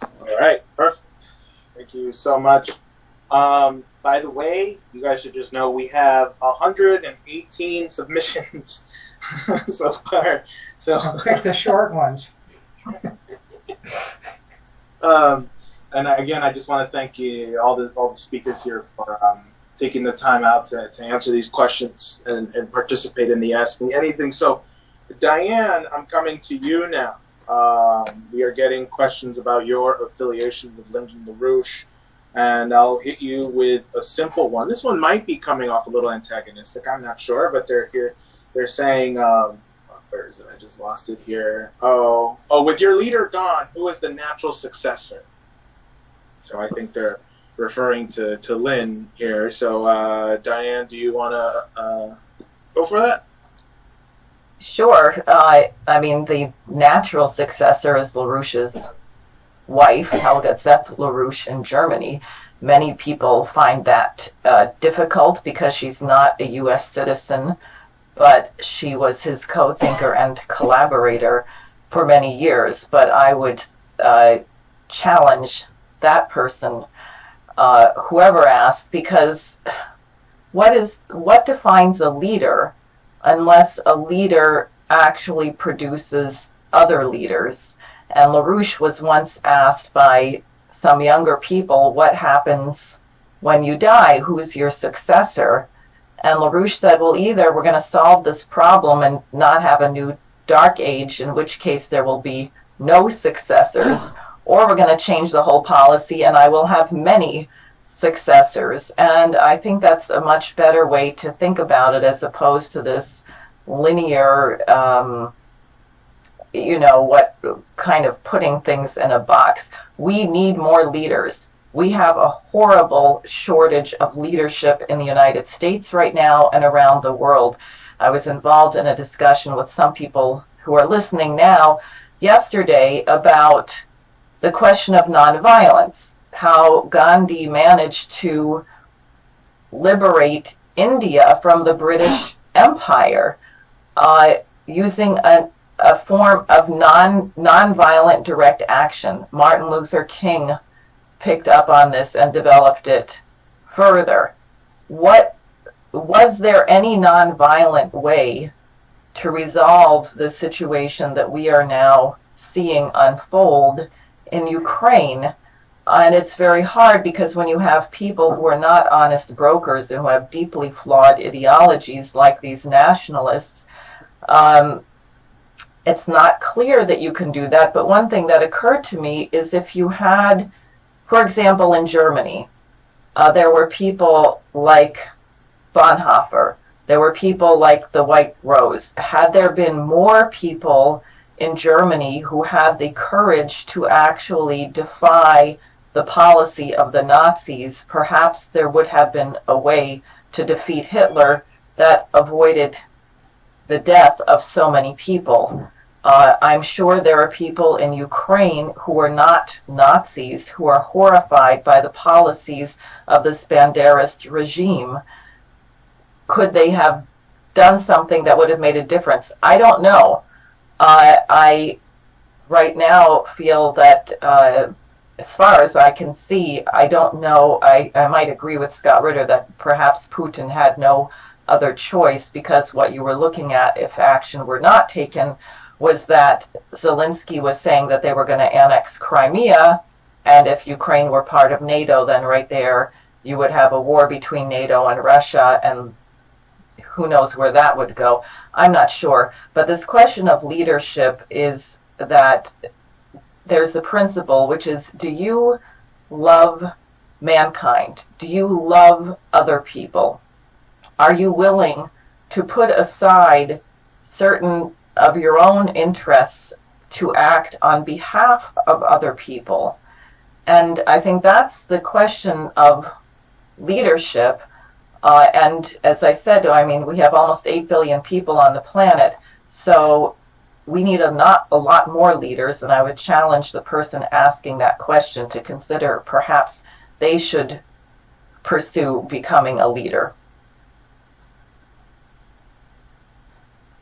All right, perfect. Thank you so much. By the way, you guys should just know we have 118 submissions so far. So Pick the short ones. And again, I just want to thank you, all the speakers here, for taking the time out to answer these questions and participate in the Ask Me Anything. So, Diane, I'm coming to you now. We are getting questions about your affiliation with Lyndon LaRouche, and I'll hit you with a simple one. This one might be coming off a little antagonistic. I'm not sure, but they're here. They're saying, where is it? I just lost it here. Oh, with your leader gone, who is the natural successor? So I think they're referring to Lynn here. So, Diane, do you want to go for that? Sure. I mean, the natural successor is LaRouche's wife, Helga Zepp LaRouche, in Germany. Many people find that difficult because she's not a U.S. citizen, but she was his co-thinker and collaborator for many years. But I would challenge that person, whoever asked, because what defines a leader unless a leader actually produces other leaders? And LaRouche was once asked by some younger people, what happens when you die? Who's your successor? And LaRouche said, well, either we're going to solve this problem and not have a new dark age, in which case there will be no successors, or we're going to change the whole policy and I will have many successors. And I think that's a much better way to think about it, as opposed to this linear, what kind of putting things in a box. We need more leaders. We have a horrible shortage of leadership in the United States right now and around the world. I was involved in a discussion with some people who are listening now yesterday about the question of nonviolence, how Gandhi managed to liberate India from the British Empire using a form of nonviolent direct action. Martin Luther King picked up on this and developed it further. Was there any nonviolent way to resolve the situation that we are now seeing unfold in Ukraine? And it's very hard, because when you have people who are not honest brokers and who have deeply flawed ideologies like these nationalists, it's not clear that you can do that. But one thing that occurred to me is, if you had, for example, in Germany, there were people like Bonhoeffer, there were people like the White Rose. Had there been more people in Germany who had the courage to actually defy the policy of the Nazis, perhaps there would have been a way to defeat Hitler that avoided the death of so many people. I'm sure there are people in Ukraine who are not Nazis, who are horrified by the policies of this Banderist regime. Could they have done something that would have made a difference? I don't know. I right now feel that, as far as I can see, I don't know. I might agree with Scott Ritter that perhaps Putin had no other choice, because what you were looking at, if action were not taken, was that Zelensky was saying that they were going to annex Crimea, and if Ukraine were part of NATO, then right there you would have a war between NATO and Russia, and who knows where that would go. I'm not sure. But this question of leadership is that there's a principle, which is, do you love mankind? Do you love other people? Are you willing to put aside certain of your own interests to act on behalf of other people? And I think that's the question of leadership. And as I said, we have almost 8 billion people on the planet, so we need a lot more leaders, and I would challenge the person asking that question to consider perhaps they should pursue becoming a leader.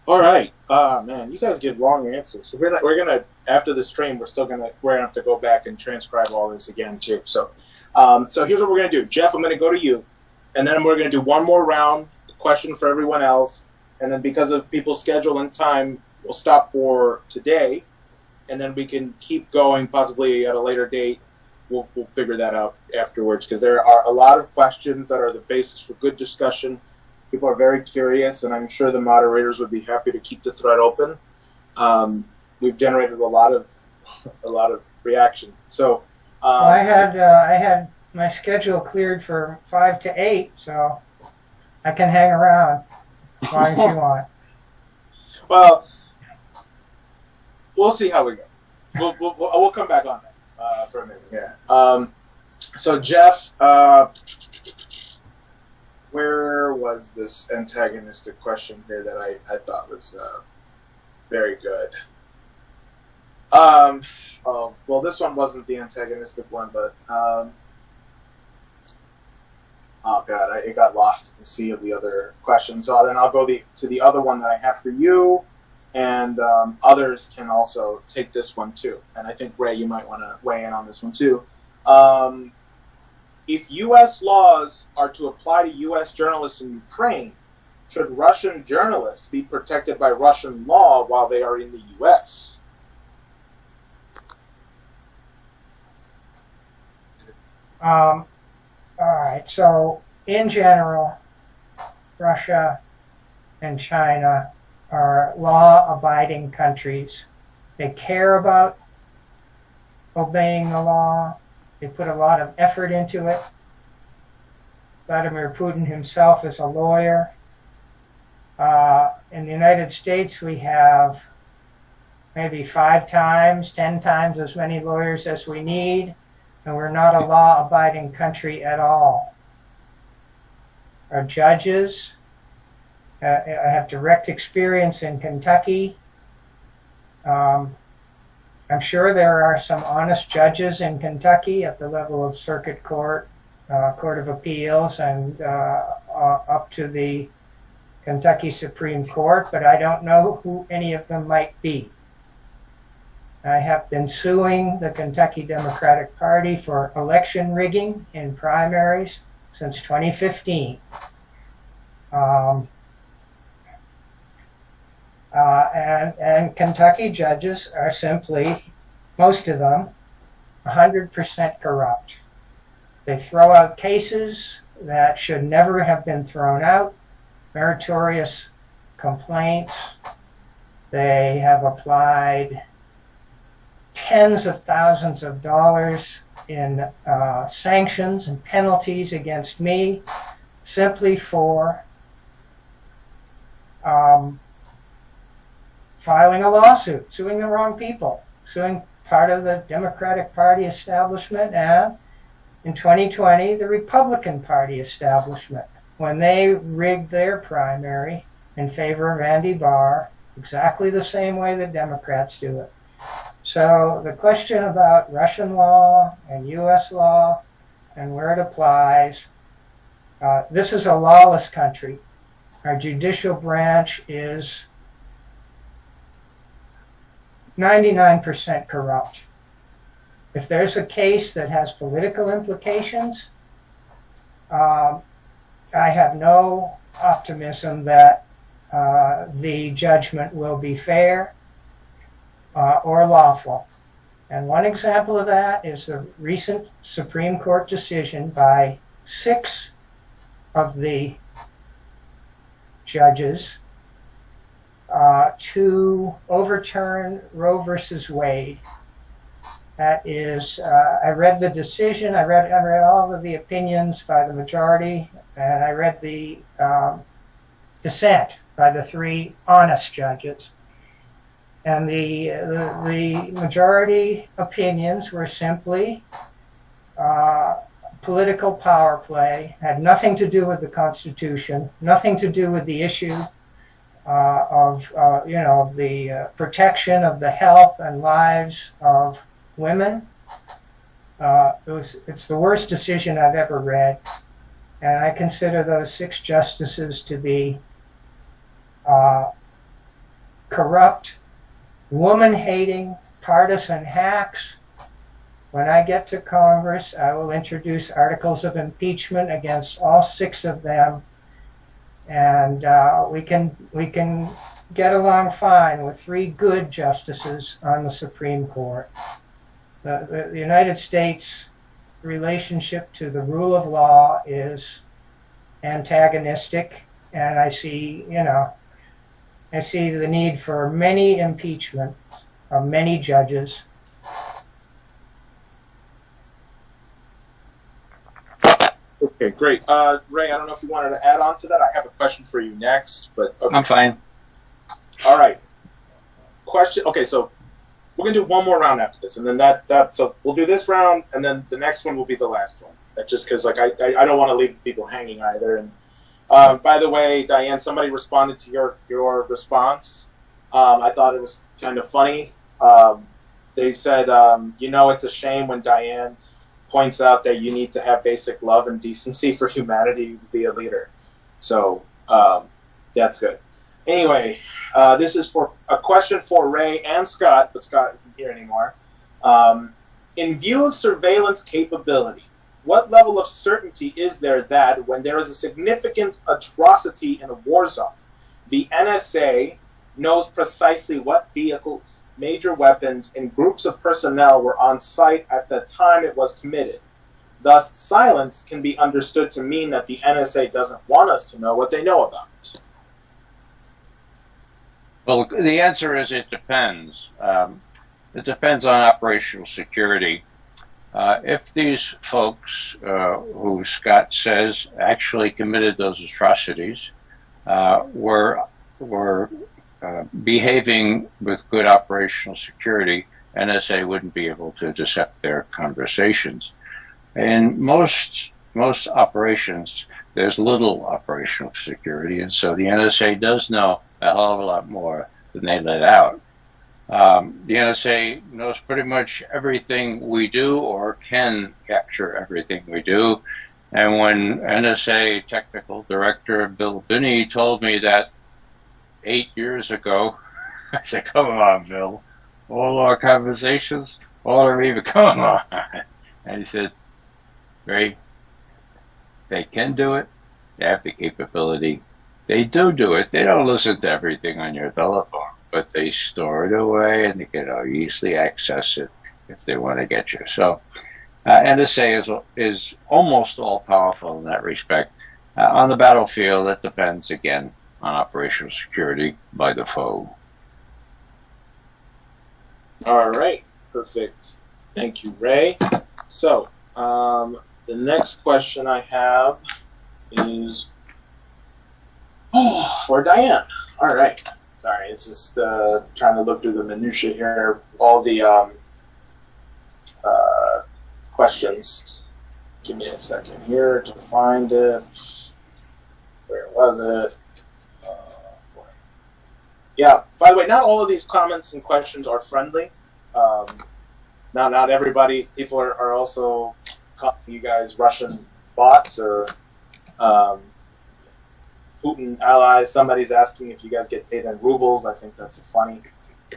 All right. Man, you guys give long answers. So we're gonna after the stream, we're gonna have to go back and transcribe all this again too. So here's what we're gonna do. Jeff, I'm gonna go to you, and then we're gonna do one more round, question for everyone else, and then because of people's schedule and time, we'll stop for today, and then we can keep going possibly at a later date. We'll figure that out afterwards, because there are a lot of questions that are the basis for good discussion. People are very curious, and I'm sure the moderators would be happy to keep the thread open. We've generated a lot of reaction. So I had my schedule cleared for 5 to 8, so I can hang around as long as you want. Well, we'll see how we go. We'll come back on that for a minute. Yeah. So Jeff. Where was this antagonistic question here that I thought was very good? Well, this one wasn't the antagonistic one, but oh god, it got lost in the sea of the other questions. So then I'll go to the other one that I have for you, and others can also take this one too. And I think Ray, you might want to weigh in on this one too. If U.S. laws are to apply to U.S. journalists in Ukraine, should Russian journalists be protected by Russian law while they are in the U.S.? All right. So, in general, Russia and China are law-abiding countries. They care about obeying the law. They put a lot of effort into it. Vladimir Putin himself is a lawyer. In the United States, we have maybe 5 times, 10 times as many lawyers as we need, and we're not a law-abiding country at all. Our judges, I have direct experience in Kentucky. I'm sure there are some honest judges in Kentucky at the level of circuit court, Court of Appeals, and up to the Kentucky Supreme Court, but I don't know who any of them might be. I have been suing the Kentucky Democratic Party for election rigging in primaries since 2015. And Kentucky judges are simply, most of them, 100% corrupt. They throw out cases that should never have been thrown out, meritorious complaints. They have applied tens of thousands of dollars in sanctions and penalties against me simply for filing a lawsuit, suing the wrong people, suing part of the Democratic Party establishment and, in 2020, the Republican Party establishment, when they rigged their primary in favor of Andy Barr exactly the same way the Democrats do it. So the question about Russian law and U.S. law and where it applies, this is a lawless country. Our judicial branch is 99% corrupt. If there's a case that has political implications, I have no optimism that the judgment will be fair or lawful. And one example of that is the recent Supreme Court decision by 6 of the judges to overturn Roe versus Wade. That is, I read the decision, I read all of the opinions by the majority, and I read the dissent by the 3 honest judges. And the majority opinions were simply political power play, had nothing to do with the Constitution, nothing to do with the issue of the protection of the health and lives of women. It's the worst decision I've ever read, and I consider those 6 justices to be corrupt, woman-hating, partisan hacks. When I get to Congress, I will introduce articles of impeachment against all 6 of them, and we can get along fine with 3 good justices on the Supreme Court. The United States relationship to the rule of law is antagonistic, and I see the need for many impeachment of many judges. Okay, great. Ray, I don't know if you wanted to add on to that. I have a question for you next, but okay. I'm fine. All right. Question. Okay, so we're gonna do one more round after this, and then so we'll do this round, and then the next one will be the last one. That's just because I don't want to leave people hanging either. And by the way, Diane, somebody responded to your response. I thought it was kind of funny. They said, it's a shame when Diane points out that you need to have basic love and decency for humanity to be a leader. So that's good. Anyway, this is for a question for Ray and Scott, but Scott isn't here anymore. In view of surveillance capability, what level of certainty is there that when there is a significant atrocity in a war zone, the NSA knows precisely what vehicles, major weapons, and groups of personnel were on site at the time it was committed? Thus, silence can be understood to mean that the NSA doesn't want us to know what they know about it. Well, the answer is it depends. It depends on operational security. If these folks who Scott says actually committed those atrocities were behaving with good operational security, NSA wouldn't be able to intercept their conversations. In most operations, there's little operational security, and so the NSA does know a hell of a lot more than they let out. The NSA knows pretty much everything we do, or can capture everything we do. And when NSA Technical Director Bill Binney told me that 8 years ago, I said, "Come on, Bill, all our conversations, all our emails, come on." And he said, "Ray, they can do it. They have the capability. They do it. They don't listen to everything on your telephone, but they store it away and they can easily access it if they want to get you." So NSA is almost all powerful in that respect. On the battlefield, it depends again on operational security by the foe. All right, perfect. Thank you, Ray. So the next question I have is for Diane. All right. Sorry, it's just trying to look through the minutiae here. All the questions. Give me a second here to find it. Where was it? Yeah. By the way, not all of these comments and questions are friendly. Not everybody. People are also calling you guys Russian bots or Putin allies. Somebody's asking if you guys get paid in rubles. I think that's a funny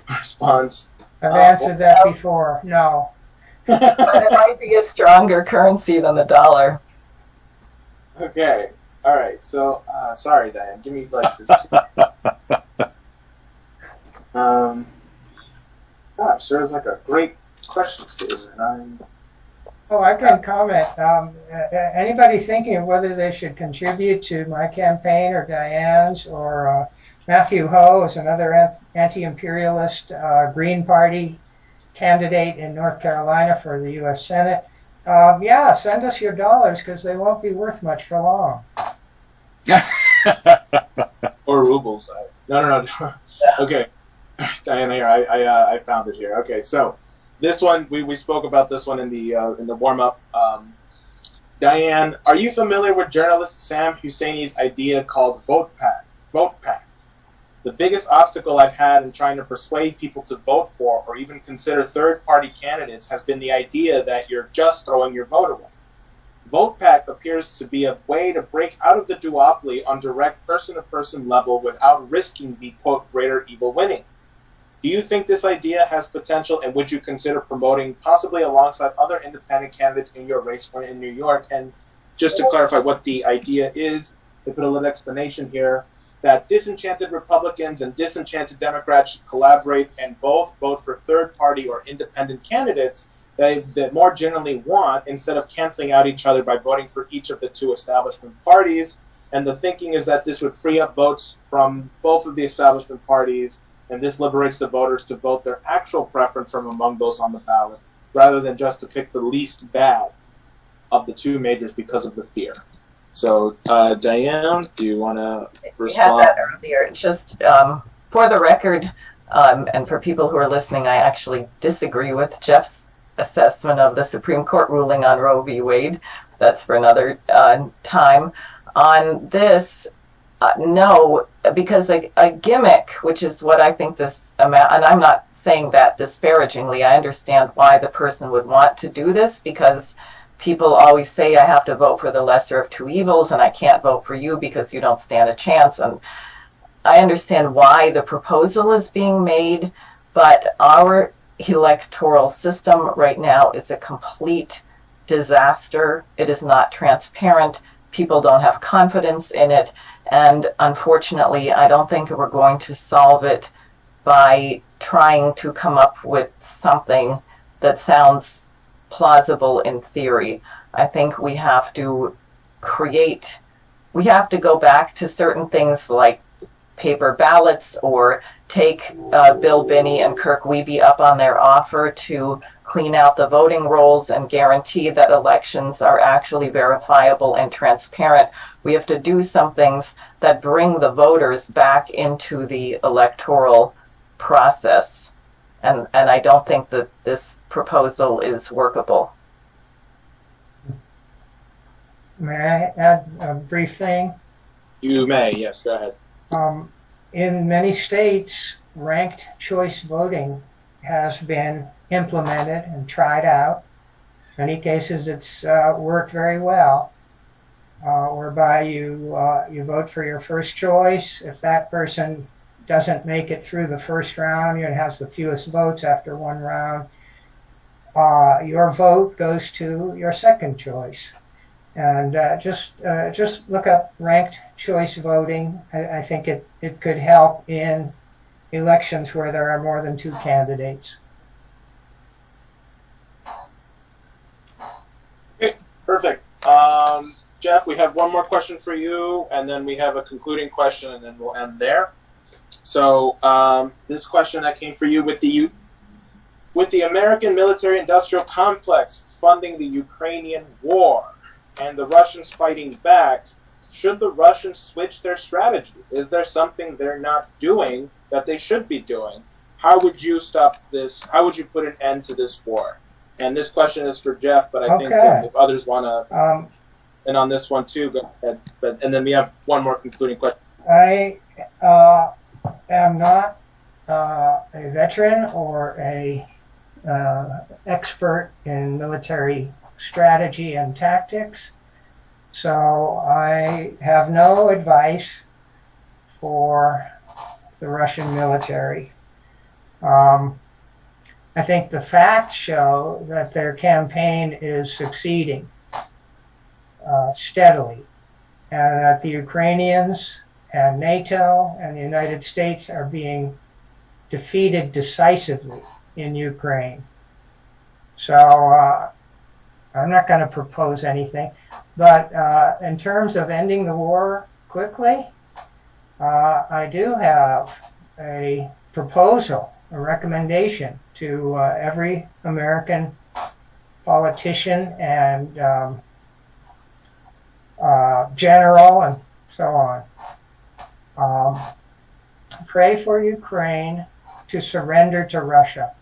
response. I've answered that before. No. But it might be a stronger currency than the dollar. Okay. All right. So, sorry, Diane. Give me like this. Gosh, there's like a great question here, and I can comment. Anybody thinking of whether they should contribute to my campaign or Diane's or Matthew Ho is another anti-imperialist Green Party candidate in North Carolina for the U.S. Senate. Yeah, send us your dollars because they won't be worth much for long. or rubles. No. Okay, Diane, here I found it here. Okay, so this one we spoke about this one in the warm up. Diane, are you familiar with journalist Sam Husseini's idea called Vote Pact? The biggest obstacle I've had in trying to persuade people to vote for or even consider third-party candidates has been the idea that you're just throwing your vote away. Vote Pact appears to be a way to break out of the duopoly on direct person-to-person level without risking the, quote, greater evil winning. Do you think this idea has potential, and would you consider promoting possibly alongside other independent candidates in your race or in New York? And just to clarify what the idea is, to put a little explanation here, that disenchanted Republicans and disenchanted Democrats should collaborate and both vote for third-party or independent candidates that more generally want, instead of canceling out each other by voting for each of the two establishment parties. And the thinking is that this would free up votes from both of the establishment parties, and this liberates the voters to vote their actual preference from among those on the ballot, rather than just to pick the least bad of the two majors because of the fear. So, Diane, do you want to respond? We had that earlier. Just for the record, and for people who are listening, I actually disagree with Jeff's assessment of the Supreme Court ruling on Roe v. Wade. That's for another time. On this, no, because a gimmick, which is what I think this amount, and I'm not saying that disparagingly, I understand why the person would want to do this, because people always say I have to vote for the lesser of two evils and I can't vote for you because you don't stand a chance. And I understand why the proposal is being made, but our electoral system right now is a complete disaster. It is not transparent. People don't have confidence in it. And unfortunately, I don't think we're going to solve it by trying to come up with something that sounds plausible in theory. I think we have to go back to certain things like paper ballots or take Bill Binney and Kirk Wiebe up on their offer to clean out the voting rolls and guarantee that elections are actually verifiable and transparent. We have to do some things that bring the voters back into the electoral process. And I don't think that this proposal is workable. May I add a brief thing? You may, yes, go ahead. In many states, ranked choice voting has been implemented and tried out. In many cases, it's worked very well, whereby you vote for your first choice. If that person doesn't make it through the first round and has the fewest votes after one round, your vote goes to your second choice. And just look up ranked choice voting. I think it could help in elections where there are more than two candidates. Okay, perfect. Jeff, we have one more question for you, and then we have a concluding question, and then we'll end there. So this question that came for you: with the American military-industrial complex funding the Ukrainian war and the Russians fighting back, should the Russians switch their strategy? Is there something they're not doing that they should be doing? How would you stop this? How would you put an end to this war? And this question is for Jeff, but I think if others want to, and on this one too, go ahead. And then we have one more concluding question. I am not a veteran or a expert in military strategy and tactics, so I have no advice for the Russian military. I think the facts show that their campaign is succeeding steadily, and that the Ukrainians and NATO and the United States are being defeated decisively in Ukraine. So I'm not going to propose anything, but in terms of ending the war quickly, I do have a proposal, a recommendation to every American politician and general and so on. Pray for Ukraine to surrender to Russia.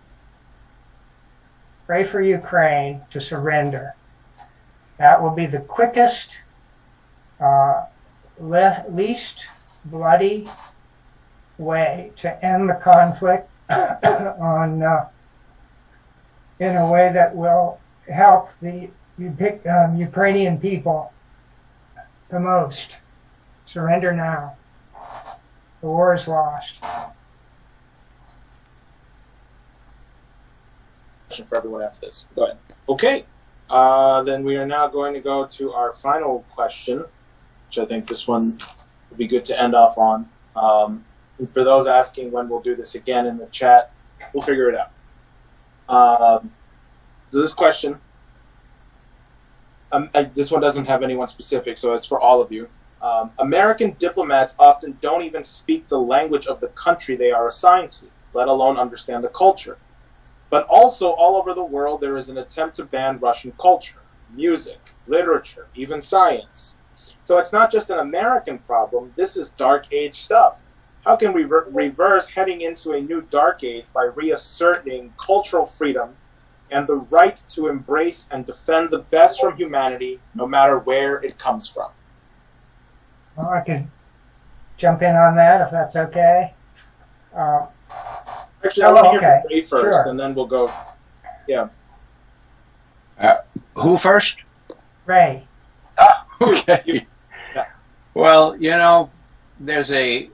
Pray for Ukraine to surrender. That will be the quickest, least bloody way to end the conflict in a way that will help the Ukrainian people the most. Surrender now. The war is lost. For everyone after this. Go ahead. Okay. Then we are now going to go to our final question, which I think this one would be good to end off on. And for those asking when we'll do this again in the chat, we'll figure it out. So this question, this one doesn't have anyone specific, so it's for all of you. American diplomats often don't even speak the language of the country they are assigned to, let alone understand the culture. But also, all over the world, there is an attempt to ban Russian culture, music, literature, even science. So it's not just an American problem, this is dark age stuff. How can we reverse heading into a new dark age by reasserting cultural freedom and the right to embrace and defend the best from humanity, no matter where it comes from? Well, I could jump in on that, if that's okay. Actually, I want to hear from Ray first, and then we'll go. Yeah. Who first? Ray. Okay. Yeah. Well, you know, there's a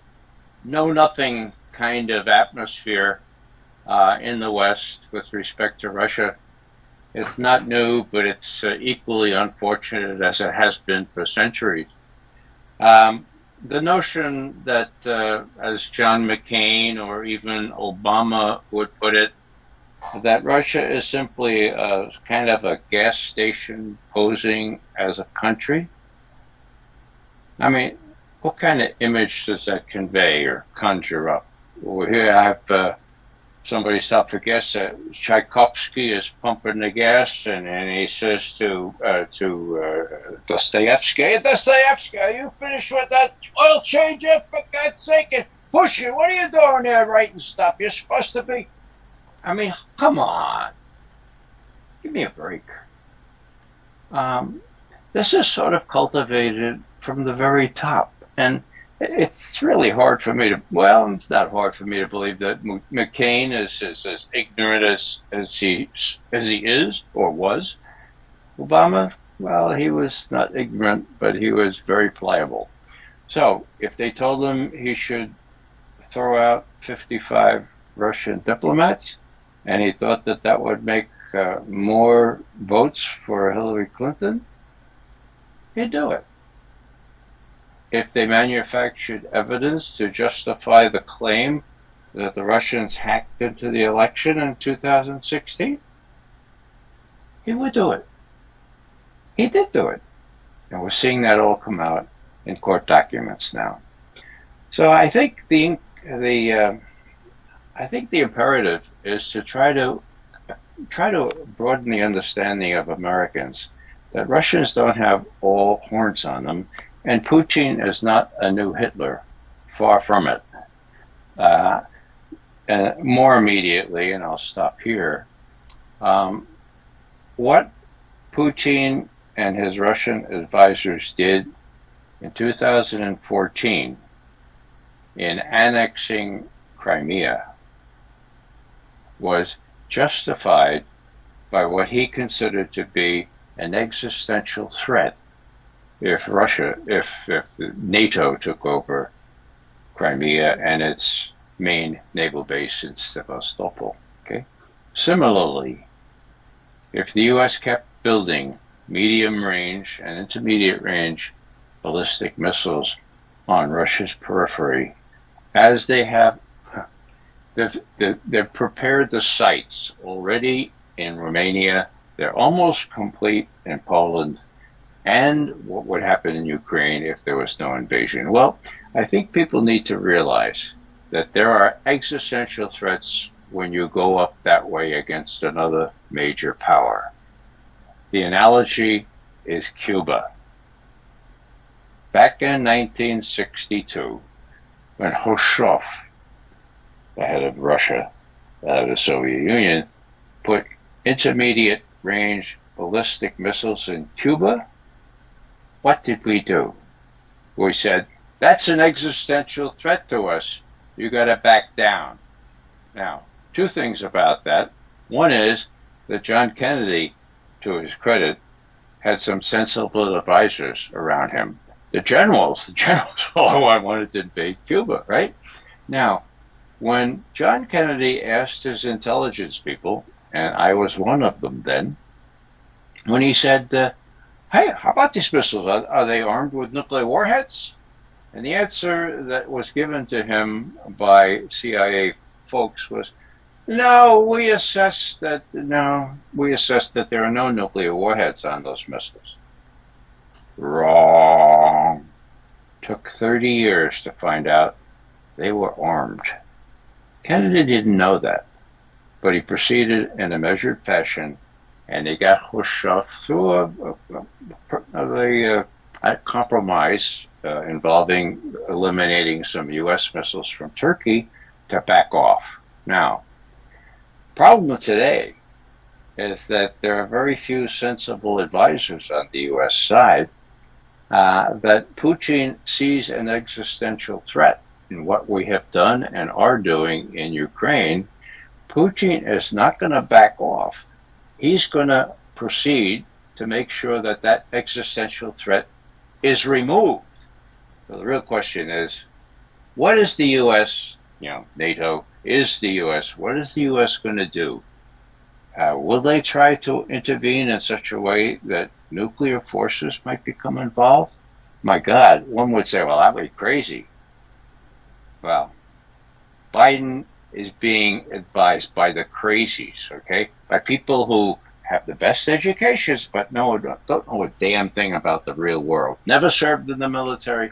know-nothing kind of atmosphere in the West with respect to Russia. It's not new, but it's equally unfortunate as it has been for centuries. The notion that, as John McCain or even Obama would put it, that Russia is simply a kind of a gas station posing as a country. I mean, what kind of image does that convey or conjure up? here I have somebody stop for gas. Tchaikovsky is pumping the gas, and he says to Dostoevsky, "Hey, Dostoevsky, are you finished with that oil change yet? For God's sake, and push it! What are you doing there writing stuff? You're supposed to be." I mean, come on, give me a break. This is sort of cultivated from the very top, and it's really hard for me to, well, it's not hard for me to believe that McCain is as ignorant as he is or was. Obama, well, he was not ignorant, but he was very pliable. So if they told him he should throw out 55 Russian diplomats, and he thought that that would make more votes for Hillary Clinton, he'd do it. If they manufactured evidence to justify the claim that the Russians hacked into the election in 2016, he would do it. He did do it. And we're seeing that all come out in court documents now. So I think the imperative is to try to broaden the understanding of Americans that Russians don't have all horns on them, and Putin is not a new Hitler, far from it. And more immediately, and I'll stop here, what Putin and his Russian advisors did in 2014 in annexing Crimea was justified by what he considered to be an existential threat if NATO took over Crimea and its main naval base in Sevastopol. Okay. Similarly, if the U.S. kept building medium-range and intermediate-range ballistic missiles on Russia's periphery, as they have, they've prepared the sites already in Romania. They're almost complete in Poland. And what would happen in Ukraine if there was no invasion? Well, I think people need to realize that there are existential threats when you go up that way against another major power. The analogy is Cuba. Back in 1962, when Khrushchev, the head of Russia, the head of the Soviet Union, put intermediate range ballistic missiles in Cuba, what did we do? We said, that's an existential threat to us. You got to back down. Now, two things about that. One is that John Kennedy, to his credit, had some sensible advisors around him. The generals all wanted to invade Cuba, right? Now, when John Kennedy asked his intelligence people, and I was one of them then, when he said, hey, how about these missiles? Are they armed with nuclear warheads? And the answer that was given to him by CIA folks was, no, we assessed that there are no nuclear warheads on those missiles. Wrong. Took 30 years to find out they were armed. Kennedy didn't know that, but he proceeded in a measured fashion, and he got Khrushchev through a compromise involving eliminating some U.S. missiles from Turkey to back off. Now, problem today is that there are very few sensible advisors on the U.S. side that Putin sees an existential threat in what we have done and are doing in Ukraine. Putin is not going to back off. He's going to proceed to make sure that that existential threat is removed. So the real question is, what is the U.S., NATO is the U.S., what is the U.S. going to do? Will they try to intervene in such a way that nuclear forces might become involved? My God, one would say, well, that would be crazy. Well, Biden is being advised by the crazies, okay? By people who have the best educations, but don't know a damn thing about the real world. Never served in the military,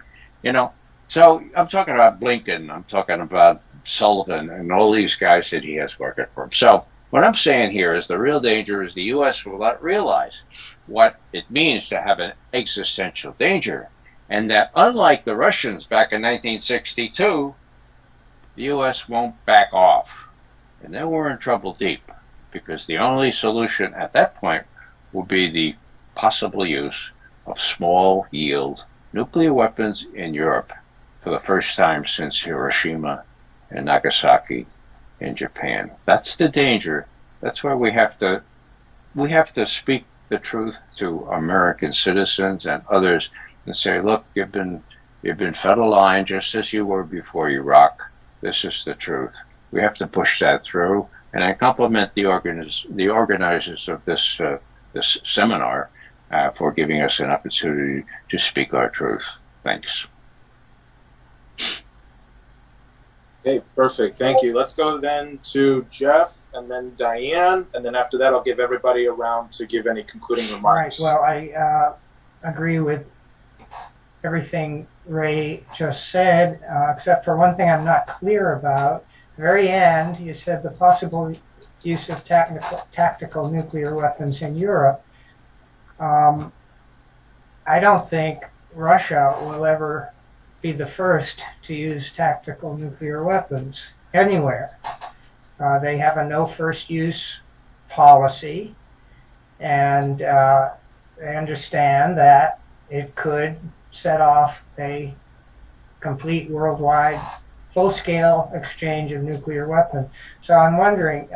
So I'm talking about Blinken. I'm talking about Sullivan and all these guys that he has working for him. So what I'm saying here is the real danger is the U.S. will not realize what it means to have an existential danger, and that unlike the Russians back in 1962, the U.S. won't back off. And then we're in trouble deep, because the only solution at that point will be the possible use of small-yield nuclear weapons in Europe for the first time since Hiroshima and Nagasaki in Japan. That's the danger. That's where we have to speak the truth to American citizens and others and say, look, you've been fed a line just as you were before Iraq. This is the truth. We have to push that through. And I compliment the organizers of this seminar for giving us an opportunity to speak our truth. Thanks. Okay, perfect. Thank you. Let's go then to Jeff and then Diane, and then after that I'll give everybody a round to give any concluding remarks. Right. Well, I agree with everything Ray just said, except for one thing I'm not clear about. At the very end, you said the possible use of tactical nuclear weapons in Europe. I don't think Russia will ever be the first to use tactical nuclear weapons anywhere. They have a no first use policy, and they understand that it could set off a complete worldwide full-scale exchange of nuclear weapons. So I'm wondering,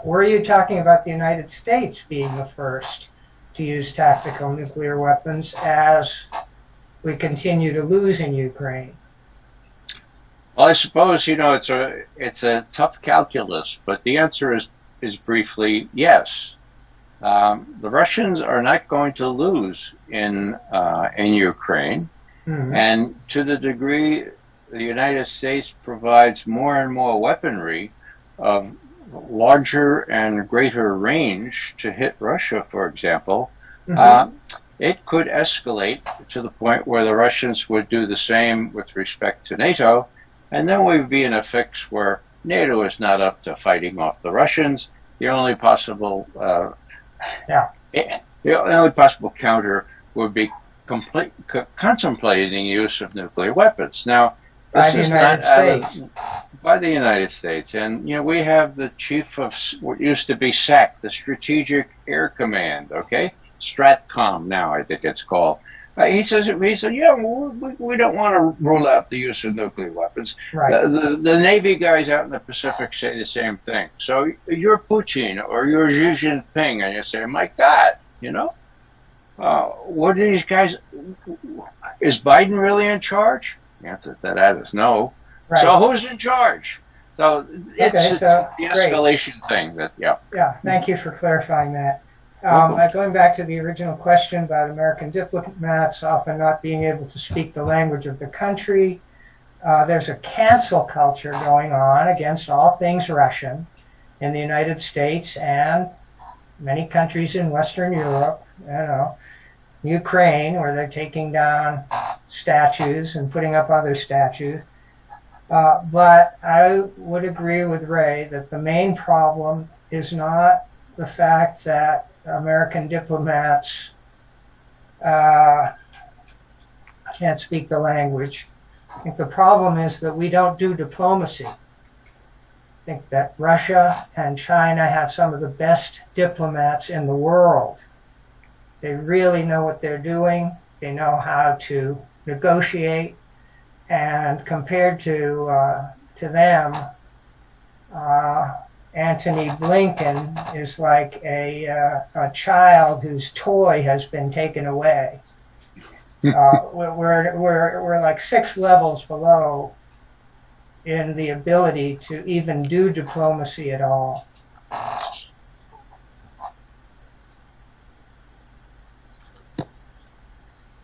were you talking about the United States being the first to use tactical nuclear weapons as we continue to lose in Ukraine? Well, I suppose, it's a tough calculus, but the answer is briefly yes. The Russians are not going to lose in Ukraine, mm-hmm. and to the degree the United States provides more and more weaponry of larger and greater range to hit Russia, for example, mm-hmm. It could escalate to the point where the Russians would do the same with respect to NATO, and then we'd be in a fix where NATO is not up to fighting off the Russians. The only possible the only possible counter would be contemplating the use of nuclear weapons. Now, this is not by the United States, and we have the chief of what used to be SAC, the Strategic Air Command, Stratcom now I think it's called. He said, we don't want to rule out the use of nuclear weapons. Right. The Navy guys out in the Pacific say the same thing. So you're Putin or you're Xi Jinping, and you say, my God, what are these guys? Is Biden really in charge? The answer to that is no. Right. So who's in charge? So it's the escalation thing. Yeah, thank you for clarifying that. Going back to the original question about American diplomats often not being able to speak the language of the country, there's a cancel culture going on against all things Russian in the United States and many countries in Western Europe, Ukraine, where they're taking down statues and putting up other statues. But I would agree with Ray that the main problem is not the fact that American diplomats can't speak the language. I think the problem is that we don't do diplomacy. I think that Russia and China have some of the best diplomats in the world. They really know what they're doing. They know how to negotiate. And compared to them, Antony Blinken is like a child whose toy has been taken away. We're like 6 levels below in the ability to even do diplomacy at all.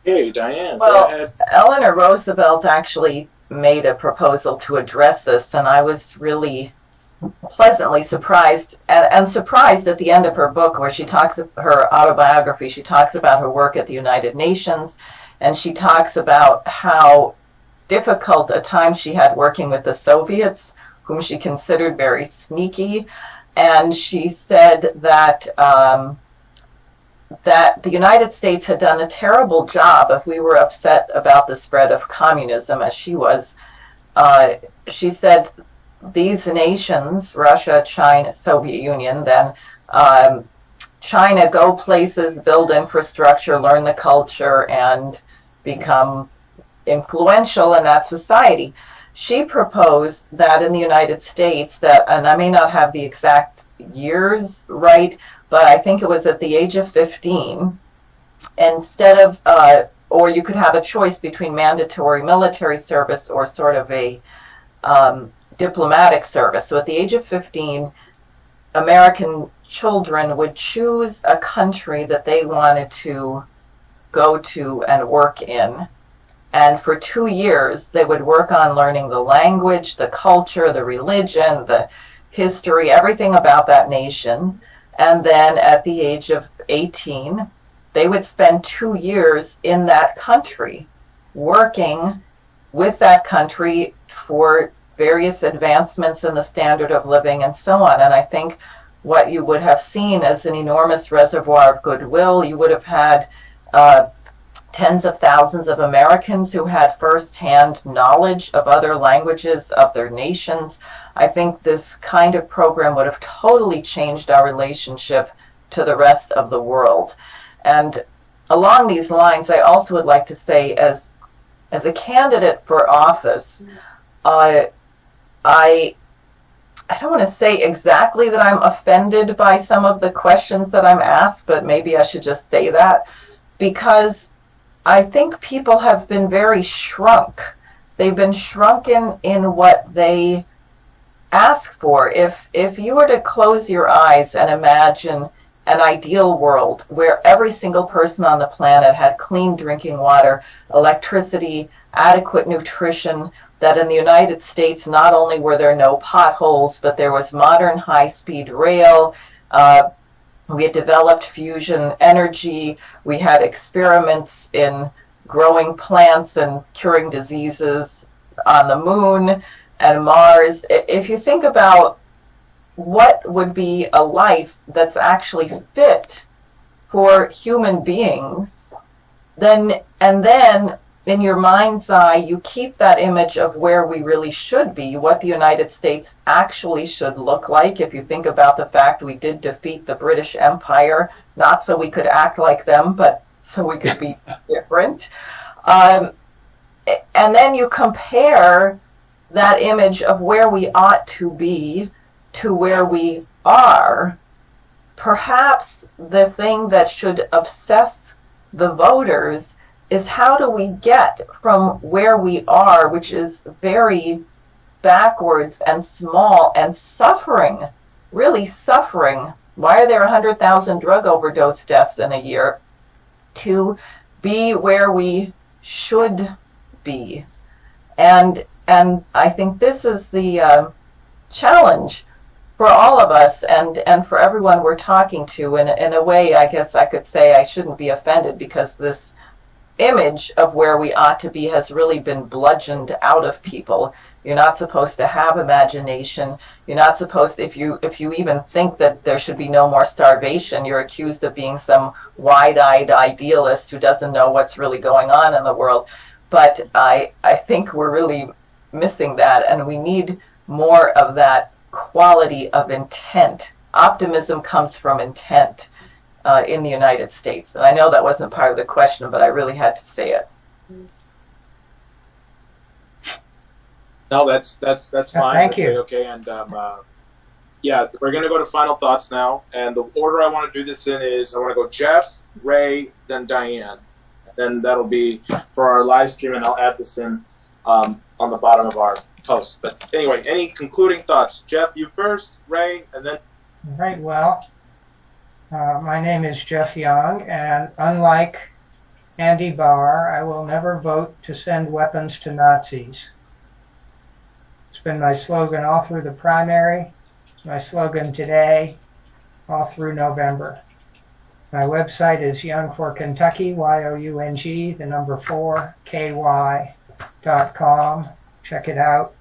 Hey, Diane. Well, go ahead. Eleanor Roosevelt actually made a proposal to address this, and I was really pleasantly surprised, and surprised at the end of her book where she talks, her autobiography, she talks about her work at the United Nations, and she talks about how difficult a time she had working with the Soviets, whom she considered very sneaky. And she said that that the United States had done a terrible job. If we were upset about the spread of communism, as she was, she said these nations, Russia, China, Soviet Union, then China, go places, build infrastructure, learn the culture, and become influential in that society. She proposed that in the United States, that, and I may not have the exact years right, but I think it was at the age of 15, instead of, or you could have a choice between mandatory military service or sort of a diplomatic service. So at the age of 15, American children would choose a country that they wanted to go to and work in. And for 2 years, they would work on learning the language, the culture, the religion, the history, everything about that nation. And then at the age of 18, they would spend 2 years in that country, working with that country for various advancements in the standard of living and so on. And I think what you would have seen as an enormous reservoir of goodwill. You would have had tens of thousands of Americans who had firsthand knowledge of other languages of their nations. I think this kind of program would have totally changed our relationship to the rest of the world. And along these lines, I also would like to say, as a candidate for office, I don't want to say exactly that I'm offended by some of the questions that I'm asked, but maybe I should just say that, because I think people have been very shrunk. They've been shrunken in what they ask for. If you were to close your eyes and imagine an ideal world where every single person on the planet had clean drinking water, electricity, adequate nutrition, that in the United States not only were there no potholes, but there was modern high-speed rail, we had developed fusion energy, we had experiments in growing plants and curing diseases on the moon and Mars. If you think about what would be a life that's actually fit for human beings, then in your mind's eye, you keep that image of where we really should be, what the United States actually should look like. If you think about the fact we did defeat the British Empire, not so we could act like them, but so we could be different. And then you compare that image of where we ought to be to where we are. Perhaps the thing that should obsess the voters is how do we get from where we are, which is very backwards and small and suffering, really suffering. Why are there 100,000 drug overdose deaths in a year? To be where we should be. And I think this is the challenge for all of us and for everyone we're talking to. In a way, I guess I could say I shouldn't be offended, because this image of where we ought to be has really been bludgeoned out of people. You're not supposed to have imagination. You're not supposed, if you even think that there should be no more starvation, you're accused of being some wide-eyed idealist who doesn't know what's really going on in the world. But I think we're really missing that, and we need more of that quality of intent. Optimism comes from intent. In the United States. And I know that wasn't part of the question, but I really had to say it. No, that's fine. Thank you. Okay, and yeah, we're gonna go to final thoughts now. And the order I want to do this in is I want to go Jeff, Ray, then Diane. And then that'll be for our live stream, and I'll add this in on the bottom of our post. But anyway, any concluding thoughts? Jeff, you first. Ray, and then. Right. Well. My name is Jeff Young, and unlike Andy Barr, I will never vote to send weapons to Nazis. It's been my slogan all through the primary. It's my slogan today, all through November. My website is Young for Kentucky, YOUNG, the number 4, KY. ABOLISH.com. Check it out.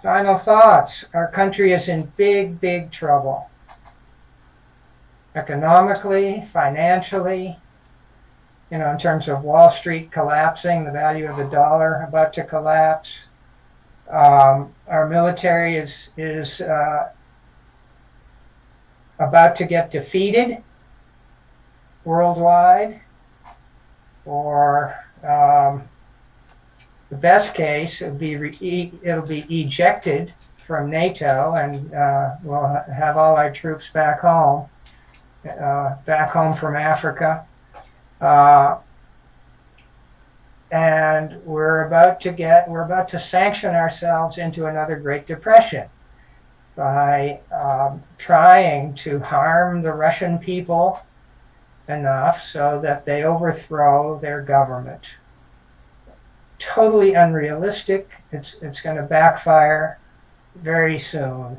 Final thoughts. Our country is in big, big trouble. Economically, financially, in terms of Wall Street collapsing, the value of the dollar about to collapse. Our military is about to get defeated worldwide, or the best case, it'll be ejected from NATO, and we'll have all our troops back home from Africa. And we're about to sanction ourselves into another Great Depression by trying to harm the Russian people enough so that they overthrow their government. Totally unrealistic. It's going to backfire very soon.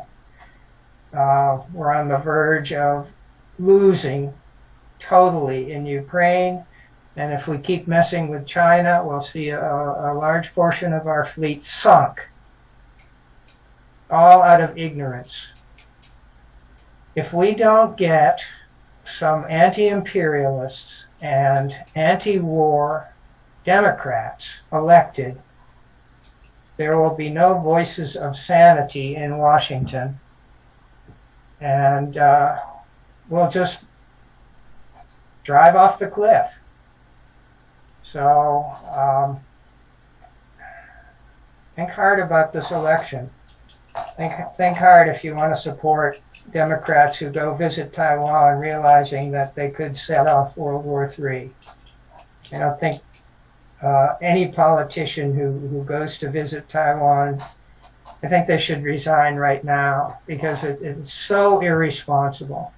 We're on the verge of losing totally in Ukraine, and if we keep messing with China, we'll see a large portion of our fleet sunk, all out of ignorance. If we don't get some anti-imperialists and anti-war Democrats elected, there will be no voices of sanity in Washington, and we'll just drive off the cliff. So think hard about this election. Think hard if you want to support Democrats who go visit Taiwan realizing that they could set off World War III. I don't think any politician who goes to visit Taiwan, I think they should resign right now, because it's so irresponsible,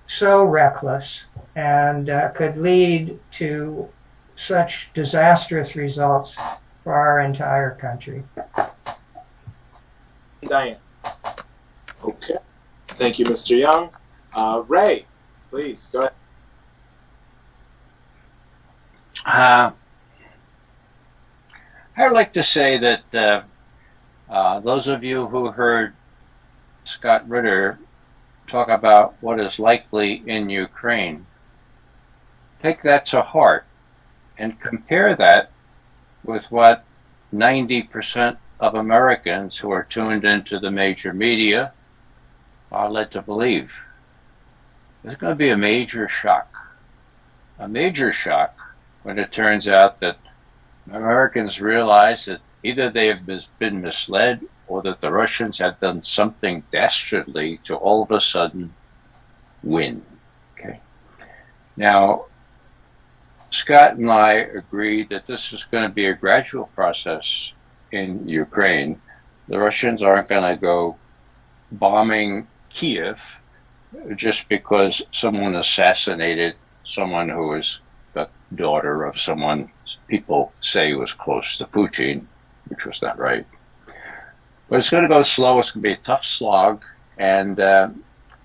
so reckless, and could lead to such disastrous results for our entire country. Diane. Okay. Thank you, Mr. Young. Ray, please, go ahead. I'd like to say that those of you who heard Scott Ritter talk about what is likely in Ukraine, take that to heart and compare that with what 90% of Americans who are tuned into the major media are led to believe. There's going to be a major shock when it turns out that Americans realize that either they have been misled, or that the Russians have done something dastardly to all of a sudden win. Okay. Now, Scott and I agreed that this is going to be a gradual process in Ukraine. The Russians aren't going to go bombing Kiev just because someone assassinated someone who was the daughter of someone people say was close to Putin, which was not right. But it's going to go slow. It's going to be a tough slog, and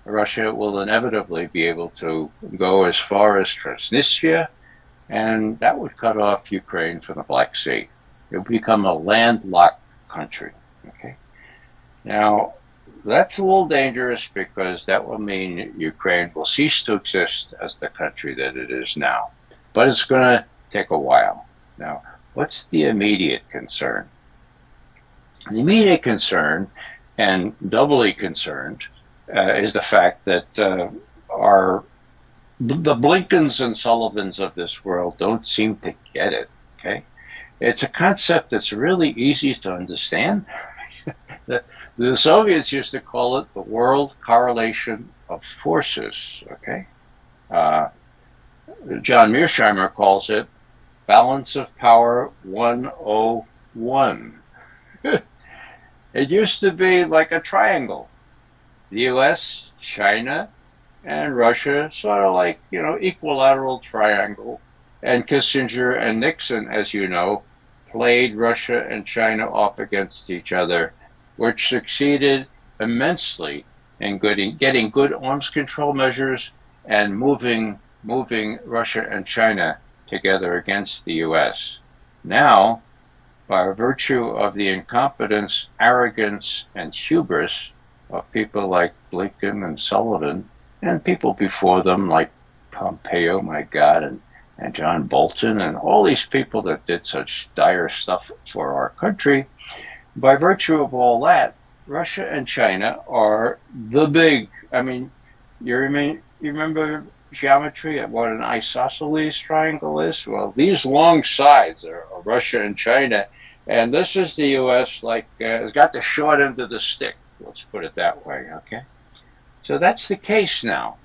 Russia will inevitably be able to go as far as Transnistria, and that would cut off Ukraine from the Black Sea. It would become a landlocked country. Okay. Now, that's a little dangerous, because that will mean Ukraine will cease to exist as the country that it is now. But it's going to take a while. Now, what's the immediate concern? The immediate concern, and doubly concerned, is the fact that the Blinkens and Sullivans of this world don't seem to get it. Okay, it's a concept that's really easy to understand. The Soviets used to call it the world correlation of forces. Okay, John Mearsheimer calls it balance of power 101. It used to be like a triangle. The U.S., China, and Russia, sort of like, equilateral triangle. And Kissinger and Nixon, as you know, played Russia and China off against each other, which succeeded immensely in getting good arms control measures and moving Russia and China together against the U.S. Now, by virtue of the incompetence, arrogance, and hubris of people like Blinken and Sullivan, and people before them like Pompeo, my God, and John Bolton, and all these people that did such dire stuff for our country, by virtue of all that, Russia and China are the big, I mean, you remember geometry of what an isosceles triangle is? Well, these long sides are Russia and China, and this is the U.S. like, it's got the short end of the stick, let's put it that way, okay? So that's the case now.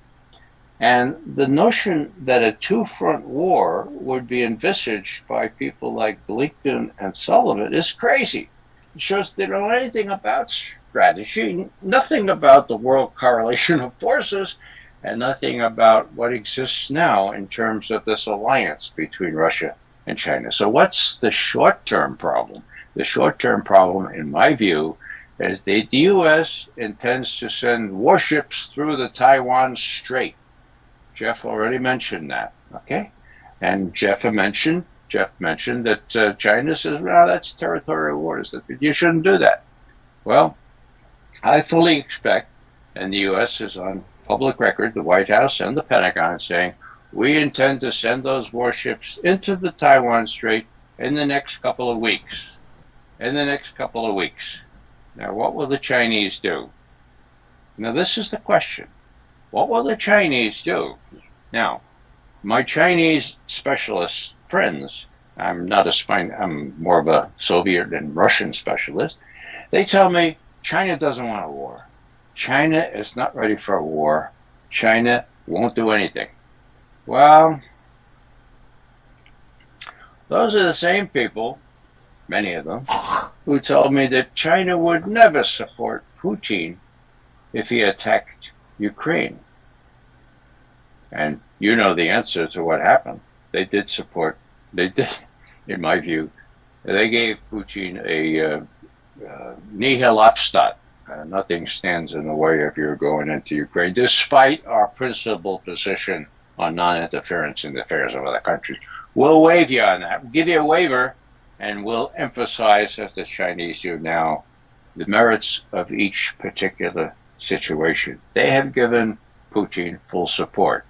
And the notion that a two-front war would be envisaged by people like Blinken and Sullivan is crazy. It shows they don't know anything about strategy, nothing about the world correlation of forces, and nothing about what exists now in terms of this alliance between Russia and China. So what's the short-term problem? The short-term problem, in my view, is that the U.S. intends to send warships through the Taiwan Strait. Jeff already mentioned that, okay? And Jeff mentioned that China says, well, that's territorial waters, that you shouldn't do that. Well, I fully expect, and the U.S. is on public record, the White House and the Pentagon, saying, we intend to send those warships into the Taiwan Strait in the next couple of weeks. In the next couple of weeks. Now, what will the Chinese do? Now, this is the question. What will the Chinese do? Now, my Chinese specialist friends, I'm more of a Soviet and Russian specialist, they tell me China doesn't want a war. China is not ready for a war. China won't do anything. Well, those are the same people, many of them, who told me that China would never support Putin if he attacked Ukraine. And you know the answer to what happened. They did, in my view, they gave Putin a nihil obstat. Nothing stands in the way of your going into Ukraine, despite our principled position on non-interference in the affairs of other countries. We'll waive you on that. We'll give you a waiver, and we'll emphasize, as the Chinese do now, the merits of each particular situation. They have given Putin full support.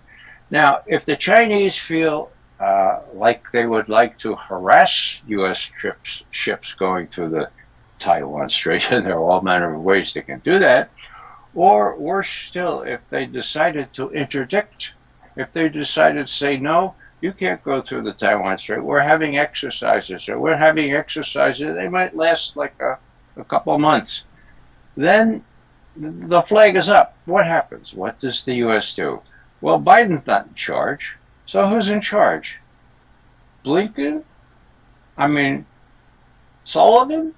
Now, if the Chinese feel like they would like to harass U.S. ships going through the Taiwan Strait, and there are all manner of ways they can do that, or worse still, if they decided to interdict, if they decided to say, no, you can't go through the Taiwan Strait, we're having exercises, they might last like a couple of months, then the flag is up. What happens? What does the U.S. do? Well, Biden's not in charge, so who's in charge? Blinken? I mean, Sullivan?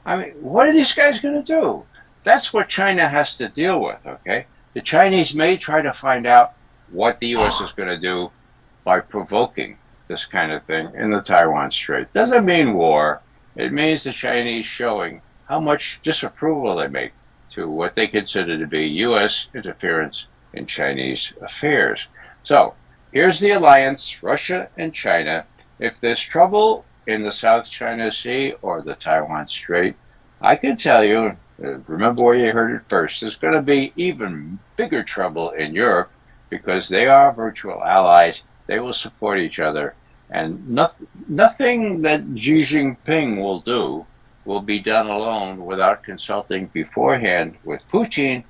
I mean, what are these guys going to do? That's what China has to deal with, okay? The Chinese may try to find out what the U.S. is going to do by provoking this kind of thing in the Taiwan Strait. Doesn't mean war. It means the Chinese showing how much disapproval they make to what they consider to be U.S. interference in Chinese affairs. So, here's the alliance, Russia and China. If there's trouble in the South China Sea or the Taiwan Strait, I can tell you, remember where you heard it first, there's going to be even bigger trouble in Europe because they are virtual allies. They will support each other. And nothing that Xi Jinping will do will be done alone without consulting beforehand with Putin,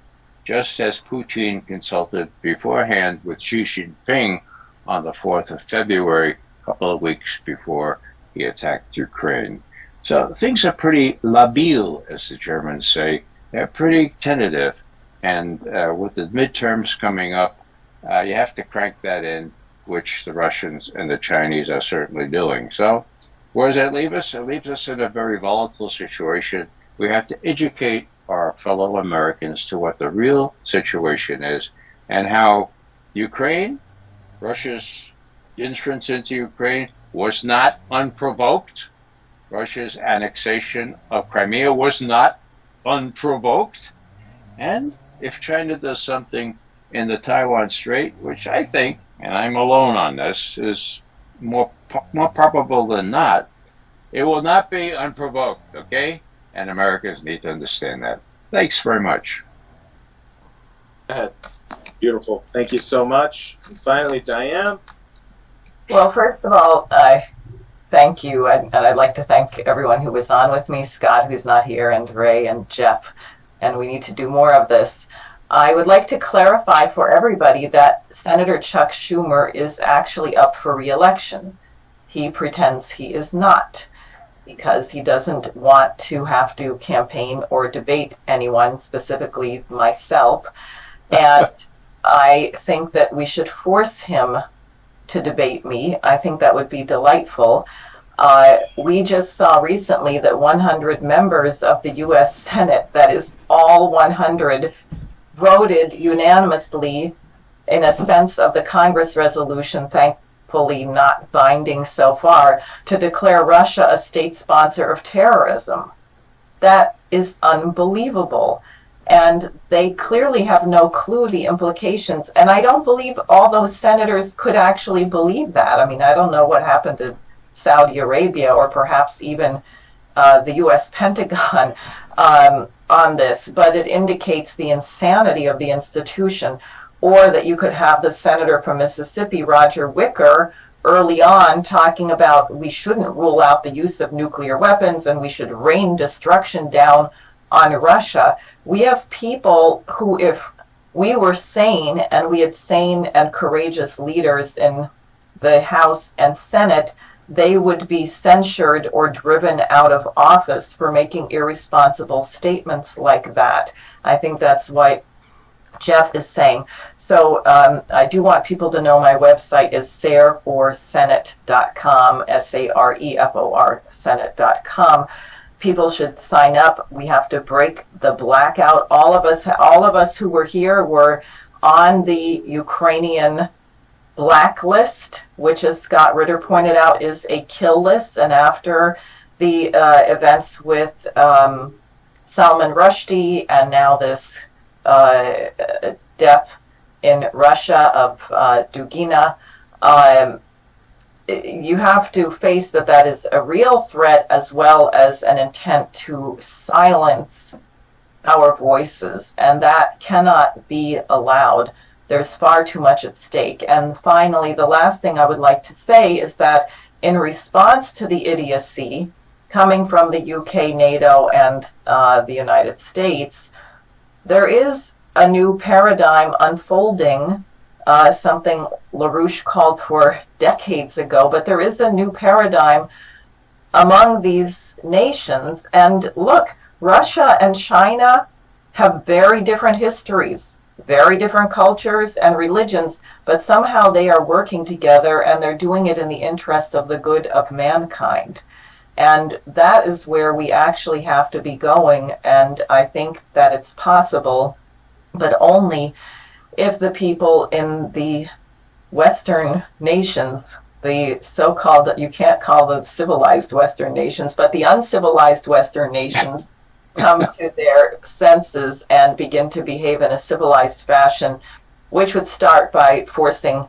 just as Putin consulted beforehand with Xi Jinping on the 4th of February, a couple of weeks before he attacked Ukraine. So things are pretty labil, as the Germans say. They're pretty tentative. And with the midterms coming up, you have to crank that in, which the Russians and the Chinese are certainly doing. So where does that leave us? It leaves us in a very volatile situation. We have to educate our fellow Americans to what the real situation is and how Ukraine, Russia's entrance into Ukraine, was not unprovoked. Russia's annexation of Crimea was not unprovoked. And if China does something in the Taiwan Strait, which I think, and I'm alone on this, is more probable than not, it will not be unprovoked, okay? And Americans need to understand that. Thanks very much. Go ahead. Beautiful. Thank you so much. And finally, Diane. Well, first of all, I thank you, and I'd like to thank everyone who was on with me, Scott, who's not here, and Ray and Jeff, and we need to do more of this. I would like to clarify for everybody that Senator Chuck Schumer is actually up for re-election. He pretends he is not, because he doesn't want to have to campaign or debate anyone, specifically myself. And I think that we should force him to debate me. I think that would be delightful. We just saw recently that 100 members of the U.S. Senate, that is all 100, voted unanimously in a sense of the Congress resolution, thankfully not binding so far, to declare Russia a state sponsor of terrorism. That is unbelievable. And they clearly have no clue the implications. And I don't believe all those senators could actually believe that. I mean, I don't know what happened to Saudi Arabia or perhaps even the U.S. Pentagon on this, but it indicates the insanity of the institution. Or that you could have the senator from Mississippi, Roger Wicker, early on talking about we shouldn't rule out the use of nuclear weapons and we should rain destruction down on Russia. We have people who, if we were sane and we had sane and courageous leaders in the House and Senate, they would be censured or driven out of office for making irresponsible statements like that. I think that's what Jeff is saying. So I do want people to know my website is sareforsenate.com, SAREFOR Senate.com. People should sign up. We have to break the blackout. All of us who were here were on the Ukrainian blacklist, which, as Scott Ritter pointed out, is a kill list. And after the events with Salman Rushdie and now this death in Russia of Dugina, you have to face that is a real threat as well as an intent to silence our voices, and that cannot be allowed. There's far too much at stake. And finally, the last thing I would like to say is that in response to the idiocy coming from the UK, NATO, and the United States, there is a new paradigm unfolding, something LaRouche called for decades ago, but there is a new paradigm among these nations. And look, Russia and China have very different histories, very different cultures and religions, but somehow they are working together and they're doing it in the interest of the good of mankind. And that is where we actually have to be going, and I think that it's possible, but only if the people in the Western nations, the so-called, you can't call them civilized Western nations, but the uncivilized Western nations come to their senses and begin to behave in a civilized fashion, which would start by forcing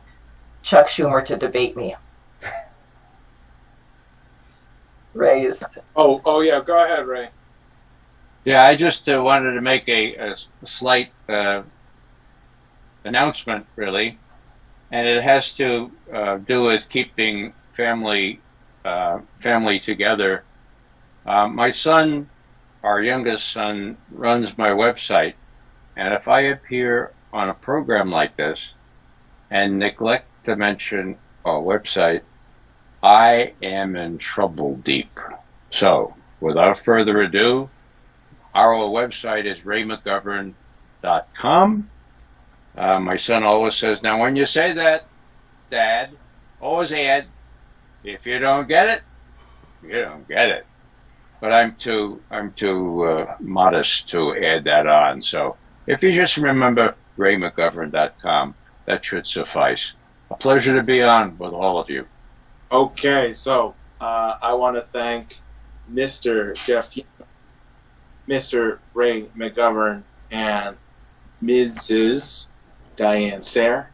Chuck Schumer to debate me. Ray is... Oh yeah, go ahead, Ray. Yeah, I just wanted to make a slight announcement, really, and it has to do with keeping family together. My son, our youngest son, runs my website, and if I appear on a program like this and neglect to mention our website, I am in trouble deep. So, without further ado, our website is raymcgovern.com. My son always says, now when you say that, Dad, always add, if you don't get it, you don't get it. But I'm too modest to add that on. So if you just remember raymcgovern.com, that should suffice. A pleasure to be on with all of you. Okay, so I want to thank Mr. Jeff, Mr. Ray McGovern, and Mrs. Diane Sare.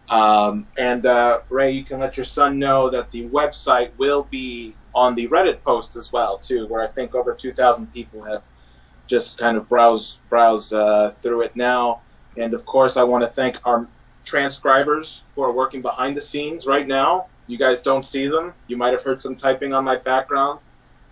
Ray, you can let your son know that the website will be on the Reddit post as well, too, where I think over 2,000 people have just kind of browse through it now. And, of course, I want to thank our transcribers who are working behind the scenes right now. You guys don't see them. You might have heard some typing on my background.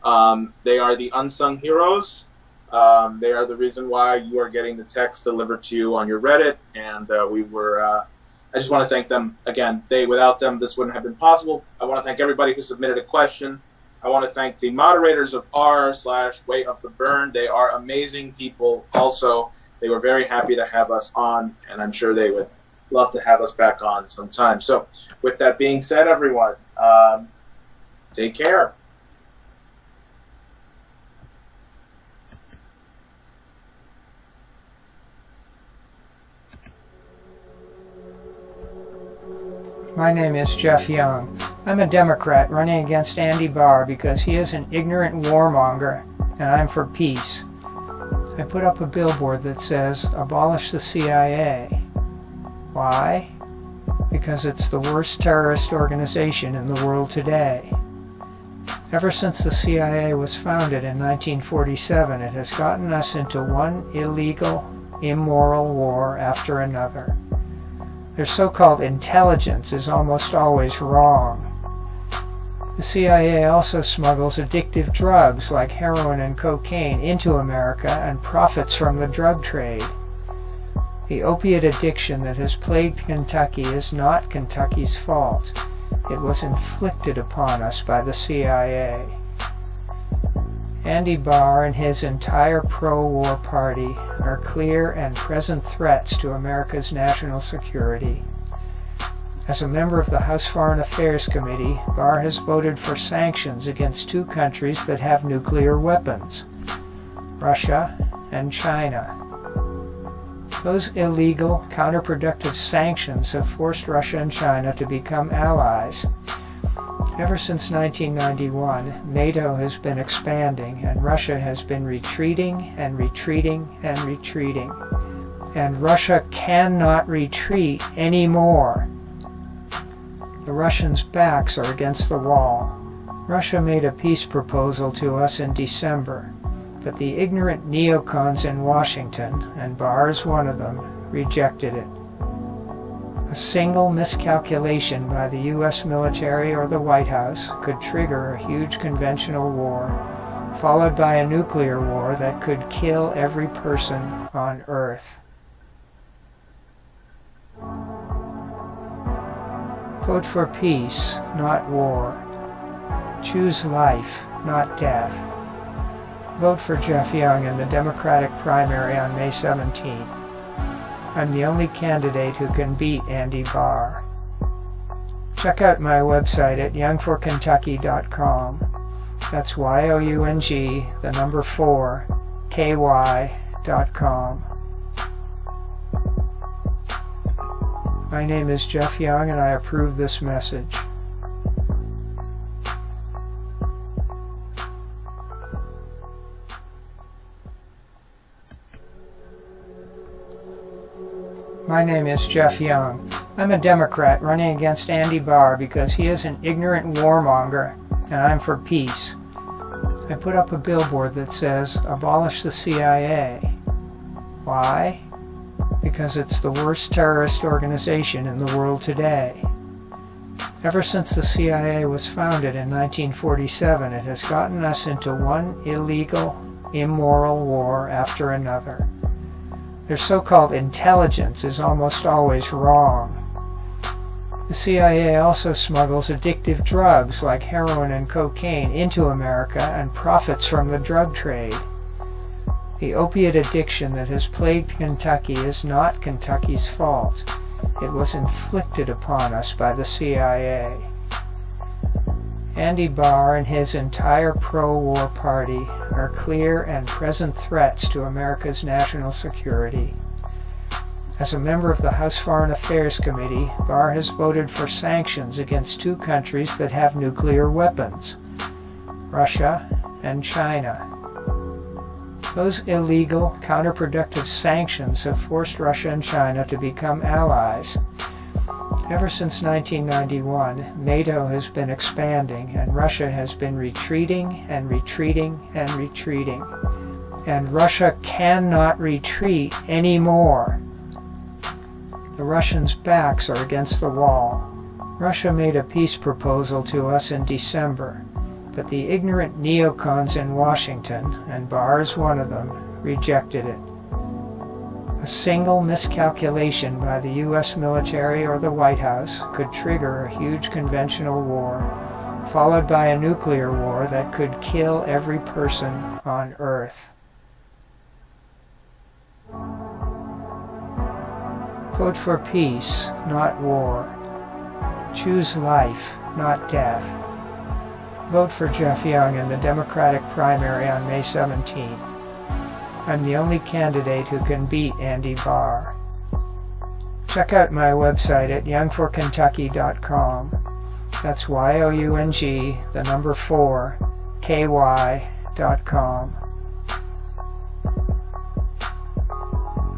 They are the unsung heroes. They are the reason why you are getting the text delivered to you on your Reddit. And I just want to thank them again. Without them, this wouldn't have been possible. I want to thank everybody who submitted a question. I want to thank the moderators of r/WayOfTheBern. They are amazing people also. They were very happy to have us on, and I'm sure they would love to have us back on sometime. So with that being said, everyone, take care. My name is Jeff Young. I'm a Democrat running against Andy Barr because he is an ignorant warmonger, and I'm for peace. I put up a billboard that says, "Abolish the CIA." Why? Because it's the worst terrorist organization in the world today. Ever since the CIA was founded in 1947, it has gotten us into one illegal, immoral war after another. Their so-called intelligence is almost always wrong. The CIA also smuggles addictive drugs like heroin and cocaine into America and profits from the drug trade. The opiate addiction that has plagued Kentucky is not Kentucky's fault. It was inflicted upon us by the CIA. Andy Barr and his entire pro-war party are clear and present threats to America's national security. As a member of the House Foreign Affairs Committee, Barr has voted for sanctions against two countries that have nuclear weapons, Russia and China. Those illegal, counterproductive sanctions have forced Russia and China to become allies. Ever since 1991, NATO has been expanding, and Russia has been retreating and retreating and retreating. And Russia cannot retreat anymore. The Russians' backs are against the wall. Russia made a peace proposal to us in December, but the ignorant neocons in Washington, and Barr is one of them, rejected it. A single miscalculation by the U.S. military or the White House could trigger a huge conventional war, followed by a nuclear war that could kill every person on Earth. Vote for peace, not war. Choose life, not death. Vote for Jeff Young in the Democratic primary on May 17th. I'm the only candidate who can beat Andy Barr. Check out my website at youngforkentucky.com. That's YOUNG, the number 4, KY.com. My name is Jeff Young, and I approve this message. My name is Jeff Young. I'm a Democrat running against Andy Barr because he is an ignorant warmonger, and I'm for peace. I put up a billboard that says, "Abolish the CIA." Why? Because it's the worst terrorist organization in the world today. Ever since the CIA was founded in 1947, it has gotten us into one illegal, immoral war after another. Their so-called intelligence is almost always wrong. The CIA also smuggles addictive drugs like heroin and cocaine into America and profits from the drug trade. The opiate addiction that has plagued Kentucky is not Kentucky's fault. It was inflicted upon us by the CIA. Andy Barr and his entire pro-war party are clear and present threats to America's national security. As a member of the House Foreign Affairs Committee, Barr has voted for sanctions against two countries that have nuclear weapons, Russia and China. Those illegal, counterproductive sanctions have forced Russia and China to become allies. Ever since 1991, NATO has been expanding, and Russia has been retreating and retreating and retreating. And Russia cannot retreat anymore. The Russians' backs are against the wall. Russia made a peace proposal to us in December, but the ignorant neocons in Washington, and Barr is one of them, rejected it. A single miscalculation by the U.S. military or the White House could trigger a huge conventional war, followed by a nuclear war that could kill every person on Earth. Vote for peace, not war. Choose life, not death. Vote for Jeff Young in the Democratic primary on May 17. I'm the only candidate who can beat Andy Barr. Check out my website at youngforkentucky.com. That's YOUNG, the number 4, KY.com.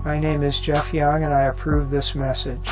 My name is Jeff Young, and I approve this message.